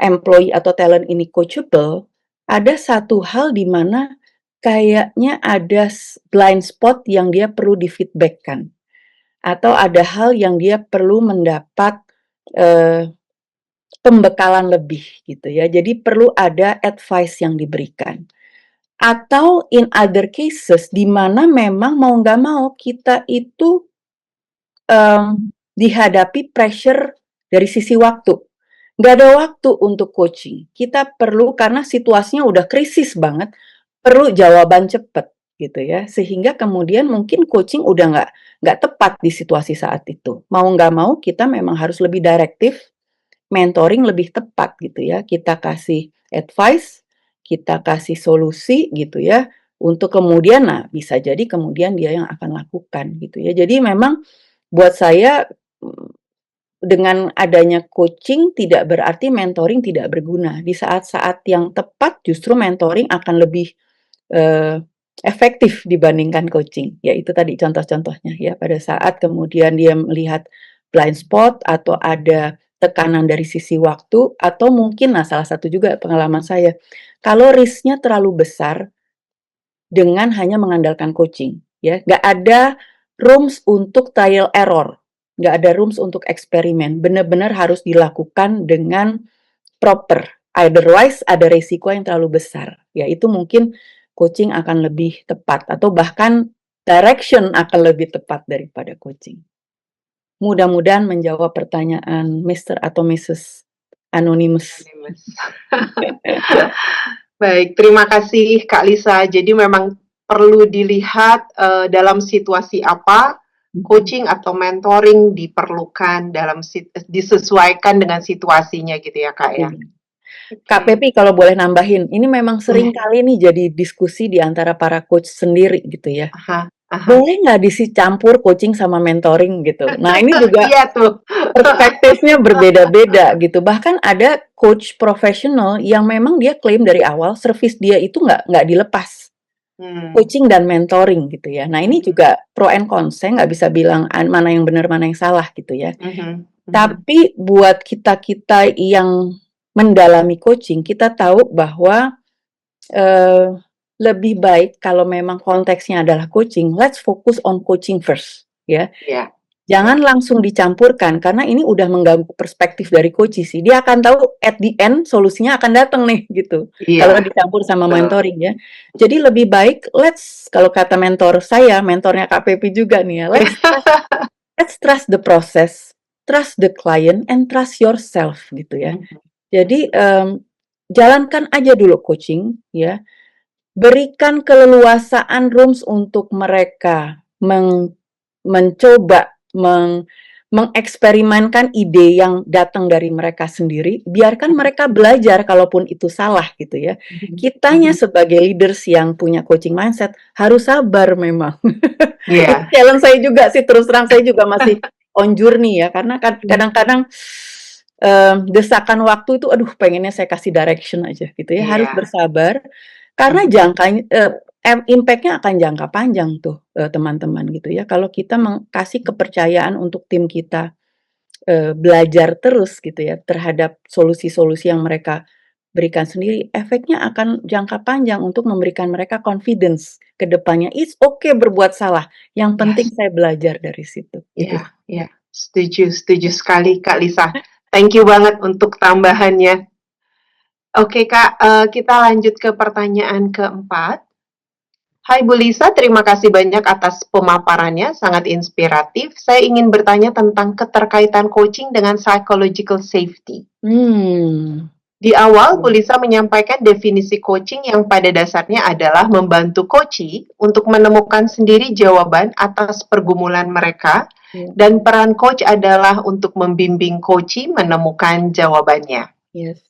employee atau talent ini coachable, ada satu hal di mana kayaknya ada blind spot yang dia perlu di-feedback-kan. Atau ada hal yang dia perlu mendapat pembekalan lebih gitu ya. Jadi perlu ada advice yang diberikan. Atau in other cases di mana memang mau nggak mau kita itu dihadapi pressure dari sisi waktu. Nggak ada waktu untuk coaching. Kita perlu karena situasinya udah krisis banget, perlu jawaban cepat gitu ya. Sehingga kemudian mungkin coaching udah nggak tepat di situasi saat itu. Mau nggak mau kita memang harus lebih direktif, mentoring lebih tepat gitu ya. Kita kasih advice, kita kasih solusi gitu ya. Untuk kemudian, nah bisa jadi kemudian dia yang akan lakukan gitu ya. Jadi memang buat saya dengan adanya coaching tidak berarti mentoring tidak berguna. Di saat-saat yang tepat justru mentoring akan lebih efektif dibandingkan coaching. Ya itu tadi contoh-contohnya ya. Pada saat kemudian dia melihat blind spot atau ada tekanan dari sisi waktu atau mungkin salah satu juga pengalaman saya. Kalau risknya terlalu besar dengan hanya mengandalkan coaching ya, nggak ada rooms untuk trial error. Nggak ada rooms untuk eksperimen, benar-benar harus dilakukan dengan proper. Otherwise ada resiko yang terlalu besar. Ya itu mungkin coaching akan lebih tepat atau bahkan direction akan lebih tepat daripada coaching. Mudah-mudahan menjawab pertanyaan Mr. atau Mrs. Anonymous. Baik, terima kasih Kak Lisa. Jadi memang perlu dilihat dalam situasi apa coaching atau mentoring diperlukan disesuaikan dengan situasinya gitu ya Kak ya. Iya. Kak Pepi kalau boleh nambahin, ini memang sering kali nih jadi diskusi di antara para coach sendiri gitu ya. Aha, aha. Boleh nggak campur coaching sama mentoring gitu? Nah ini juga Iya tuh. perspektifnya berbeda-beda gitu. Bahkan ada coach profesional yang memang dia klaim dari awal service dia itu nggak dilepas. Coaching dan mentoring gitu ya. Nah ini juga pro and con. Saya nggak bisa bilang mana yang benar mana yang salah gitu ya. Tapi buat kita yang mendalami coaching, kita tahu bahwa lebih baik kalau memang konteksnya adalah coaching, let's focus on coaching first, ya. Iya. Jangan langsung dicampurkan karena ini udah mengganggu perspektif dari coach sih. Dia akan tahu at the end solusinya akan datang nih gitu. Iya. Kalau dicampur sama mentoring ya. Jadi lebih baik kalau kata mentor saya, mentornya Kak Pepi juga nih ya, let's trust the process, trust the client, and trust yourself gitu ya. Jadi jalankan aja dulu coaching ya. Berikan keleluasaan rooms untuk mereka mencoba mengeksperimenkan ide yang datang dari mereka sendiri. Biarkan mereka belajar kalaupun itu salah gitu ya. Kitanya sebagai leaders yang punya coaching mindset harus sabar memang. Iya. Itu challenge saya juga sih, terus terang saya juga masih on journey ya, karena kadang-kadang desakan waktu itu aduh pengennya saya kasih direction aja gitu ya. Harus bersabar karena impact-nya akan jangka panjang tuh teman-teman gitu ya. Kalau kita kasih kepercayaan untuk tim kita belajar terus gitu ya terhadap solusi-solusi yang mereka berikan sendiri, efeknya akan jangka panjang untuk memberikan mereka confidence ke depannya. It's okay berbuat salah, yang penting saya belajar dari situ. Iya, iya. Setuju sekali Kak Lisa. Thank you banget untuk tambahannya. Oke Kak, kita lanjut ke pertanyaan keempat. Hai Bu Lisa, terima kasih banyak atas pemaparannya, sangat inspiratif. Saya ingin bertanya tentang keterkaitan coaching dengan psychological safety. Di awal, Bu Lisa menyampaikan definisi coaching yang pada dasarnya adalah membantu coachee untuk menemukan sendiri jawaban atas pergumulan mereka, dan peran coach adalah untuk membimbing coachee menemukan jawabannya. Yes.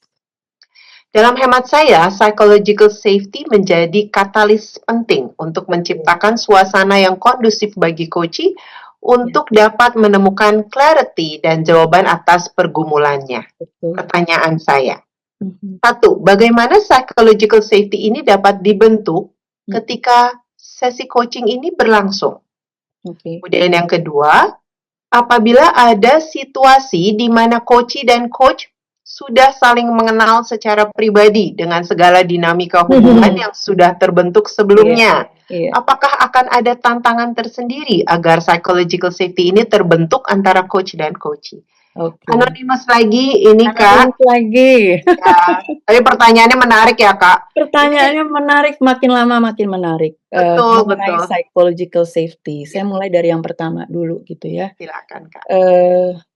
Dalam hemat saya, psychological safety menjadi katalis penting untuk menciptakan suasana yang kondusif bagi coachee untuk dapat menemukan clarity dan jawaban atas pergumulannya. Pertanyaan saya. Satu, bagaimana psychological safety ini dapat dibentuk ketika sesi coaching ini berlangsung? Kemudian yang kedua, apabila ada situasi di mana coachee dan coach sudah saling mengenal secara pribadi dengan segala dinamika hubungan yang sudah terbentuk sebelumnya, apakah akan ada tantangan tersendiri agar psychological safety ini terbentuk antara coach dan coachee? Anonymous lagi ini Kak. Lagi. Ya, tapi pertanyaannya menarik ya Kak. Pertanyaannya menarik, makin lama makin menarik. Betul. Psychological safety. Saya mulai dari yang pertama dulu gitu ya. Silakan Kak.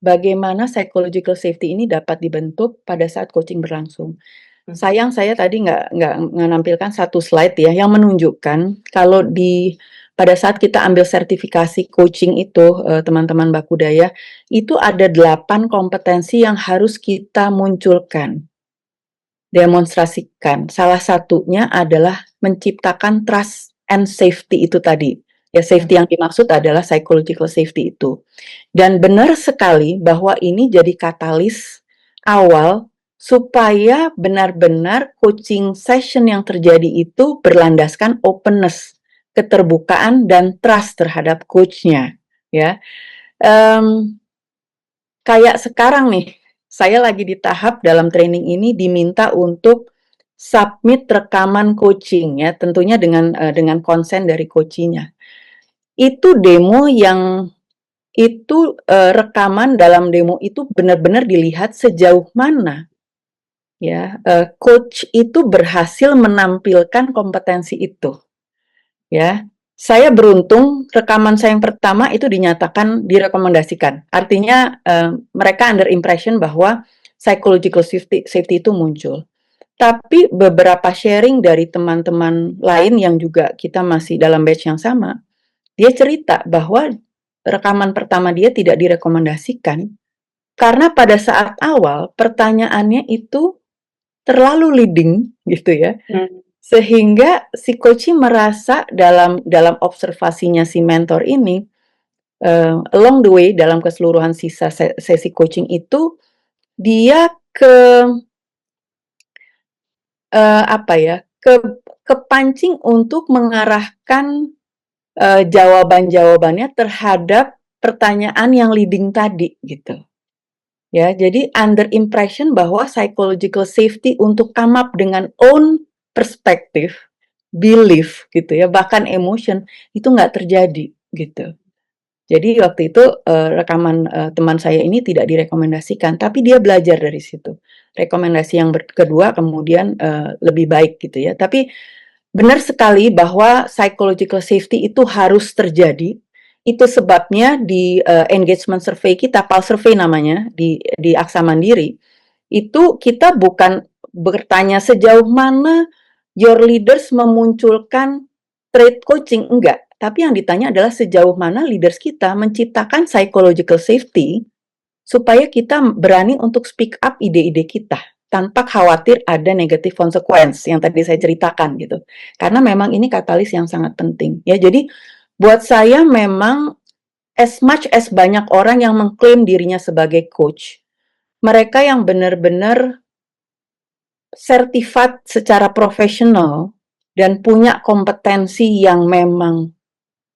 Bagaimana psychological safety ini dapat dibentuk pada saat coaching berlangsung. Sayang saya tadi nggak menampilkan satu slide ya yang menunjukkan kalau pada saat kita ambil sertifikasi coaching itu, teman-teman Bakudaya, itu ada 8 kompetensi yang harus kita munculkan, demonstrasikan. Salah satunya adalah menciptakan trust and safety itu tadi. Ya, safety yang dimaksud adalah psychological safety itu. Dan benar sekali bahwa ini jadi katalis awal supaya benar-benar coaching session yang terjadi itu berlandaskan openness, keterbukaan dan trust terhadap coachnya, ya. Kayak sekarang nih, saya lagi di tahap dalam training ini diminta untuk submit rekaman coaching ya, tentunya dengan konsen dari coachnya. Itu demo yang rekaman dalam demo itu benar-benar dilihat sejauh mana ya coach itu berhasil menampilkan kompetensi itu. Ya, saya beruntung rekaman saya yang pertama itu dinyatakan direkomendasikan. Artinya mereka under impression bahwa psychological safety itu muncul. Tapi beberapa sharing dari teman-teman lain yang juga kita masih dalam batch yang sama, dia cerita bahwa rekaman pertama dia tidak direkomendasikan karena pada saat awal pertanyaannya itu terlalu leading gitu ya. Sehingga si coaching merasa dalam observasinya si mentor ini, along the way dalam keseluruhan sisa sesi coaching itu, dia apa ya, kepancing untuk mengarahkan, jawaban-jawabannya terhadap pertanyaan yang leading tadi, gitu. Ya, jadi under impression bahwa psychological safety untuk come up dengan own perspective, belief gitu ya, bahkan emotion, itu nggak terjadi, gitu. Jadi waktu itu, rekaman, teman saya ini tidak direkomendasikan, tapi dia belajar dari situ. Rekomendasi yang kedua kemudian, lebih baik gitu ya. Tapi benar sekali bahwa psychological safety itu harus terjadi. Itu sebabnya di, engagement survey kita, PAL survey namanya, di Aksa Mandiri, itu kita bukan bertanya sejauh mana your leaders memunculkan trait coaching, enggak. Tapi yang ditanya adalah sejauh mana leaders kita menciptakan psychological safety supaya kita berani untuk speak up ide-ide kita tanpa khawatir ada negative consequence yang tadi saya ceritakan gitu. Karena memang ini katalis yang sangat penting ya. Jadi buat saya memang as much as banyak orang yang mengklaim dirinya sebagai coach, mereka yang benar-benar certified secara profesional dan punya kompetensi yang memang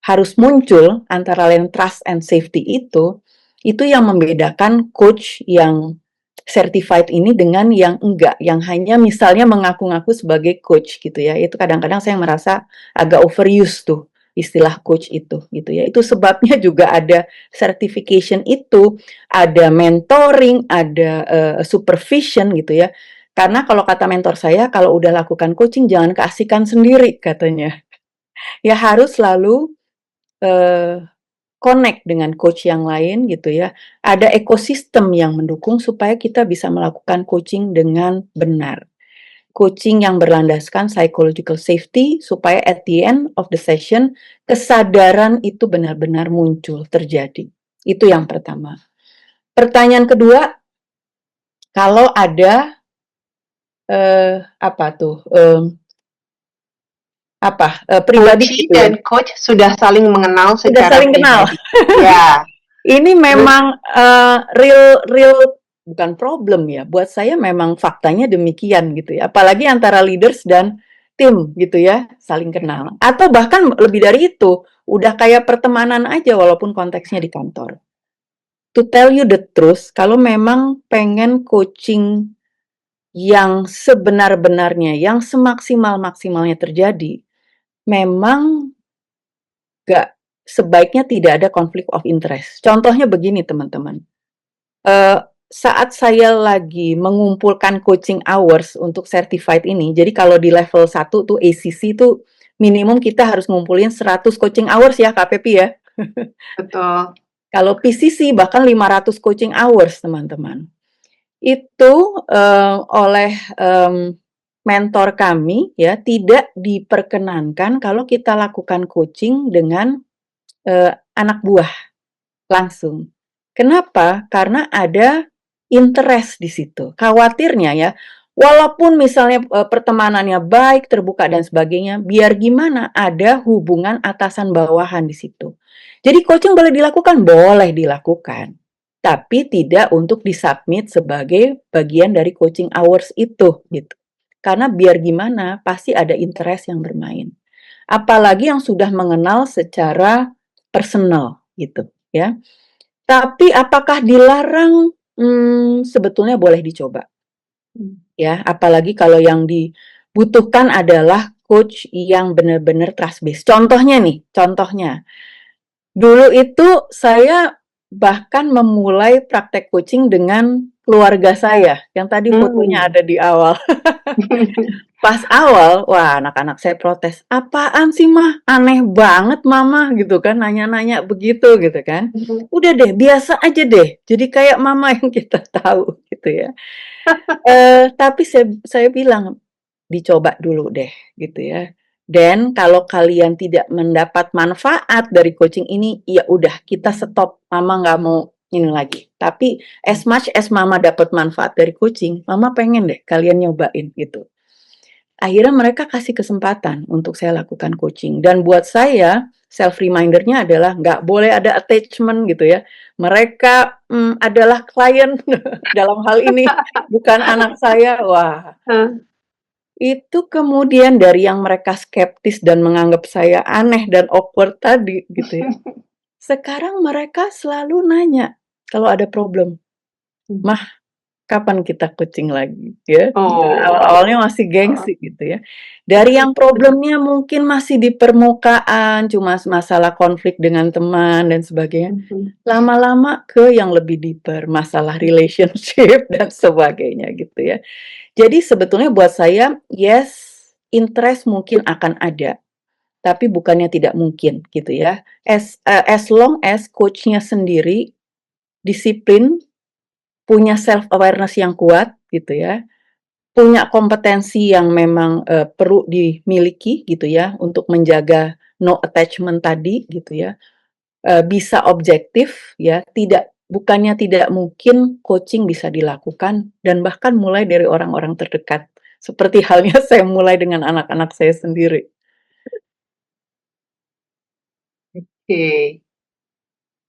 harus muncul antara lain trust and safety itu yang membedakan coach yang certified ini dengan yang enggak, yang hanya misalnya mengaku-ngaku sebagai coach gitu ya. Itu kadang-kadang saya merasa agak overuse tuh istilah coach itu gitu ya. Itu sebabnya juga ada certification itu, ada mentoring, ada supervision gitu ya. Karena kalau kata mentor saya, kalau udah lakukan coaching jangan keasikan sendiri katanya. Ya harus selalu connect dengan coach yang lain gitu ya. Ada ekosistem yang mendukung supaya kita bisa melakukan coaching dengan benar. Coaching yang berlandaskan psychological safety supaya at the end of the session kesadaran itu benar-benar muncul, terjadi. Itu yang pertama. Pertanyaan kedua, kalau ada apa tuh? Pribadi Coach gitu ya. dan coach sudah saling mengenal Sudah secara saling kenal. pribadi. Ya. Ini memang real bukan problem ya. Buat saya memang faktanya demikian gitu ya. Apalagi antara leaders dan tim gitu ya, saling kenal. Atau bahkan lebih dari itu, udah kayak pertemanan aja walaupun konteksnya di kantor. To tell you the truth, kalau memang pengen coaching yang sebenar-benarnya, yang semaksimal-maksimalnya terjadi, memang gak sebaiknya tidak ada konflik of interest. Contohnya begini teman-teman, saat saya lagi mengumpulkan coaching hours untuk certified ini, jadi kalau di level 1 tuh ACC tuh minimum kita harus ngumpulin 100 coaching hours ya Kak Pepi ya. Betul. Kalau PCC bahkan 500 coaching hours teman-teman. Itu oleh mentor kami ya tidak diperkenankan kalau kita lakukan coaching dengan anak buah langsung. Kenapa? Karena ada interest di situ. Khawatirnya ya, walaupun misalnya pertemanannya baik, terbuka dan sebagainya, biar gimana ada hubungan atasan bawahan di situ. Jadi coaching boleh dilakukan? Boleh dilakukan. Tapi tidak untuk disubmit sebagai bagian dari coaching hours itu gitu. Karena biar gimana pasti ada interest yang bermain. Apalagi yang sudah mengenal secara personal gitu ya. Tapi apakah dilarang? Sebetulnya boleh dicoba. Ya, apalagi kalau yang dibutuhkan adalah coach yang benar-benar trust based. Contohnya nih, dulu itu saya bahkan memulai praktek coaching dengan keluarga saya, yang tadi fotonya ada di awal. Pas awal, wah anak-anak saya protes, "Apaan sih Mah? Aneh banget Mama," gitu kan, nanya-nanya begitu gitu kan. Udah deh, biasa aja deh, jadi kayak Mama yang kita tahu gitu ya. Tapi saya bilang, "Dicoba dulu deh," gitu ya. Dan kalau kalian tidak mendapat manfaat dari coaching ini, ya udah kita stop. Mama nggak mau ini lagi. Tapi as much as Mama dapat manfaat dari coaching, Mama pengen deh kalian nyobain gitu. Akhirnya mereka kasih kesempatan untuk saya lakukan coaching. Dan buat saya, self remindernya adalah nggak boleh ada attachment gitu ya. Mereka adalah klien dalam hal ini, bukan anak saya. Wah, itu kemudian dari yang mereka skeptis dan menganggap saya aneh dan awkward tadi gitu ya. Sekarang mereka selalu nanya kalau ada problem, "Mah, kapan kita coaching lagi?" Ya. Awal-awalnya masih gengsi gitu ya. Dari yang problemnya mungkin masih di permukaan, cuma masalah konflik dengan teman dan sebagainya, lama-lama ke yang lebih deeper, masalah relationship dan sebagainya gitu ya. Jadi sebetulnya buat saya, yes, interest mungkin akan ada, tapi bukannya tidak mungkin gitu ya. As long as coach-nya sendiri disiplin, punya self awareness yang kuat gitu ya, punya kompetensi yang memang perlu dimiliki gitu ya untuk menjaga no attachment tadi gitu ya. Bisa objektif ya, bukannya tidak mungkin coaching bisa dilakukan dan bahkan mulai dari orang-orang terdekat. Seperti halnya saya mulai dengan anak-anak saya sendiri. Oke.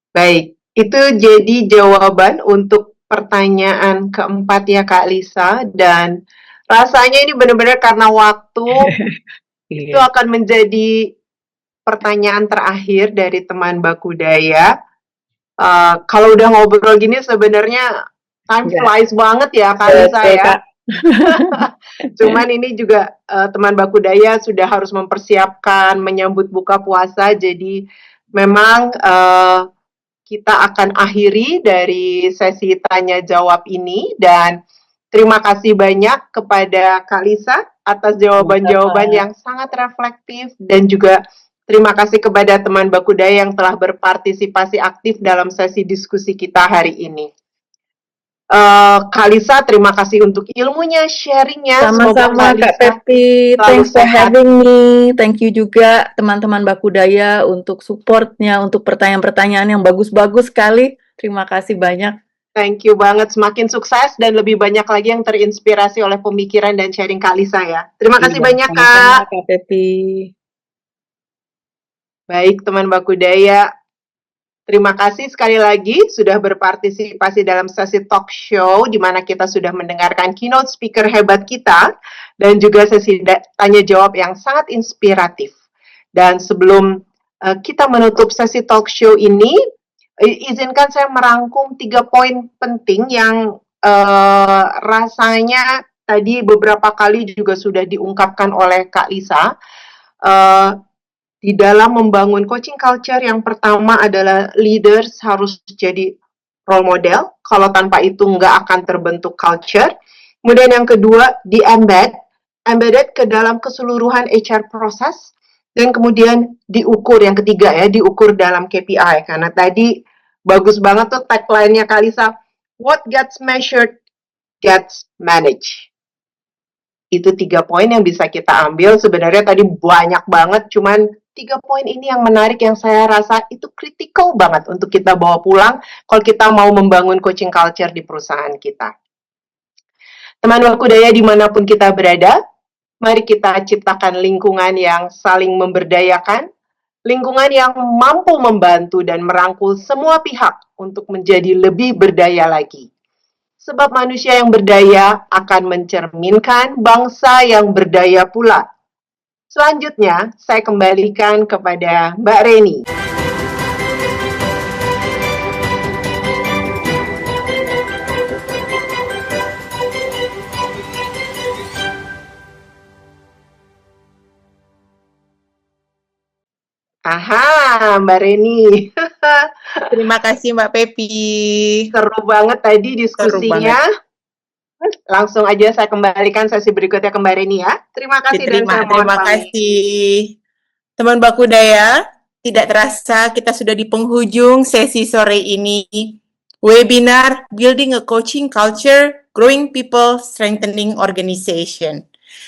Baik, itu jadi jawaban untuk pertanyaan keempat ya Kak Lisa, dan rasanya ini benar-benar karena waktu itu Iya. akan menjadi pertanyaan terakhir dari teman Bakudaya. Kalau udah ngobrol gini sebenarnya time Iya. flies banget ya Kak Lisa Betul, ya. Kak. Cuman ini juga teman Bakudaya sudah harus mempersiapkan menyambut buka puasa, jadi memang kita akan akhiri dari sesi tanya jawab ini, dan terima kasih banyak kepada Kak Lisa atas jawaban-jawaban yang sangat reflektif, dan juga terima kasih kepada teman Bakudaya yang telah berpartisipasi aktif dalam sesi diskusi kita hari ini. Kak Lisa, terima kasih untuk ilmunya, sharingnya. Semoga Sama-sama Kak Kak Lisa Pepi, selalu thanks for sehat. having me. Thank you juga teman-teman Bakudaya untuk supportnya, untuk pertanyaan-pertanyaan yang bagus-bagus sekali. Terima kasih banyak. Thank you banget, semakin sukses dan lebih banyak lagi yang terinspirasi oleh pemikiran dan sharing Kak Lisa ya. Terima kasih Iya, banyak sama-sama Kak. Kak Pepi. Baik teman Bakudaya, terima kasih sekali lagi sudah berpartisipasi dalam sesi talk show di mana kita sudah mendengarkan keynote speaker hebat kita dan juga sesi tanya jawab yang sangat inspiratif. Dan sebelum kita menutup sesi talk show ini, izinkan saya merangkum 3 poin penting yang rasanya tadi beberapa kali juga sudah diungkapkan oleh Kak Lisa. Di dalam membangun coaching culture, yang pertama adalah leaders harus jadi role model. Kalau tanpa itu nggak akan terbentuk culture. Kemudian yang kedua, embedded ke dalam keseluruhan HR proses. Dan kemudian diukur, yang ketiga ya, diukur dalam KPI. Karena tadi bagus banget tuh tagline-nya Kak Lisa, what gets measured gets managed. Itu 3 poin yang bisa kita ambil. Sebenarnya tadi banyak banget, cuman 3 poin ini yang menarik, yang saya rasa itu kritikal banget untuk kita bawa pulang kalau kita mau membangun coaching culture di perusahaan kita. Teman Bakudaya dimanapun kita berada, mari kita ciptakan lingkungan yang saling memberdayakan, lingkungan yang mampu membantu dan merangkul semua pihak untuk menjadi lebih berdaya lagi. Sebab manusia yang berdaya akan mencerminkan bangsa yang berdaya pula. Selanjutnya, saya kembalikan kepada Mbak Reni. Aha, Mbak Reni. Terima kasih Mbak Pepi. Seru banget tadi diskusinya. Langsung aja saya kembalikan sesi berikutnya ke Mbak Reni ya. Terima kasih dan saya mohon Terima pamit. kasih. Teman Bakudaya, tidak terasa kita sudah di penghujung sesi sore ini. Webinar Building a Coaching Culture, Growing People, Strengthening Organization.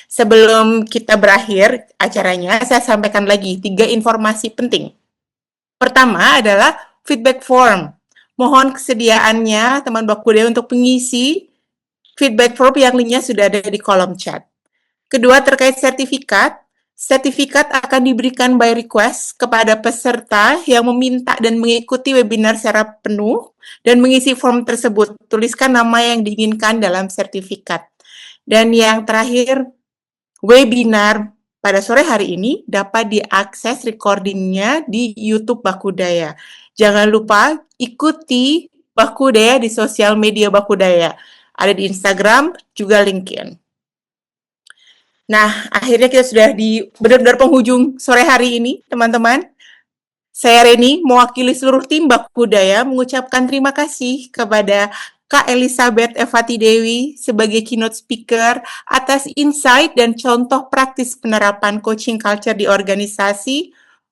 Sebelum kita berakhir acaranya, saya sampaikan lagi 3 informasi penting. Pertama adalah feedback form. Mohon kesediaannya teman Baku Daya untuk mengisi feedback form yang linknya sudah ada di kolom chat. Kedua, terkait sertifikat. Sertifikat akan diberikan by request kepada peserta yang meminta dan mengikuti webinar secara penuh dan mengisi form tersebut. Tuliskan nama yang diinginkan dalam sertifikat. Dan yang terakhir, webinar pada sore hari ini dapat diakses recordingnya di YouTube Baku Daya. Jangan lupa ikuti Baku Daya di sosial media Baku Daya. Ada di Instagram, juga LinkedIn. Nah, akhirnya kita sudah di benar-benar penghujung sore hari ini, teman-teman. Saya Reni, mewakili seluruh tim Baku Daya, mengucapkan terima kasih kepada Kak Elizabeth Evati Dewi sebagai keynote speaker atas insight dan contoh praktis penerapan coaching culture di organisasi,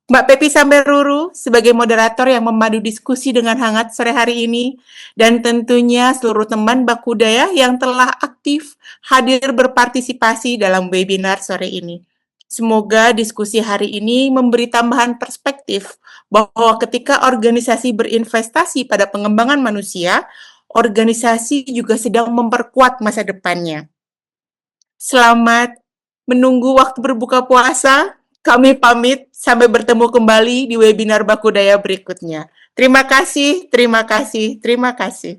Mbak Pepi Samberuru sebagai moderator yang memadu diskusi dengan hangat sore hari ini, dan tentunya seluruh teman Baku Daya yang telah aktif hadir berpartisipasi dalam webinar sore ini. Semoga diskusi hari ini memberi tambahan perspektif bahwa ketika organisasi berinvestasi pada pengembangan manusia, organisasi juga sedang memperkuat masa depannya. Selamat menunggu waktu berbuka puasa. Kami pamit, sampai bertemu kembali di webinar Baku Daya berikutnya. Terima kasih, terima kasih, terima kasih.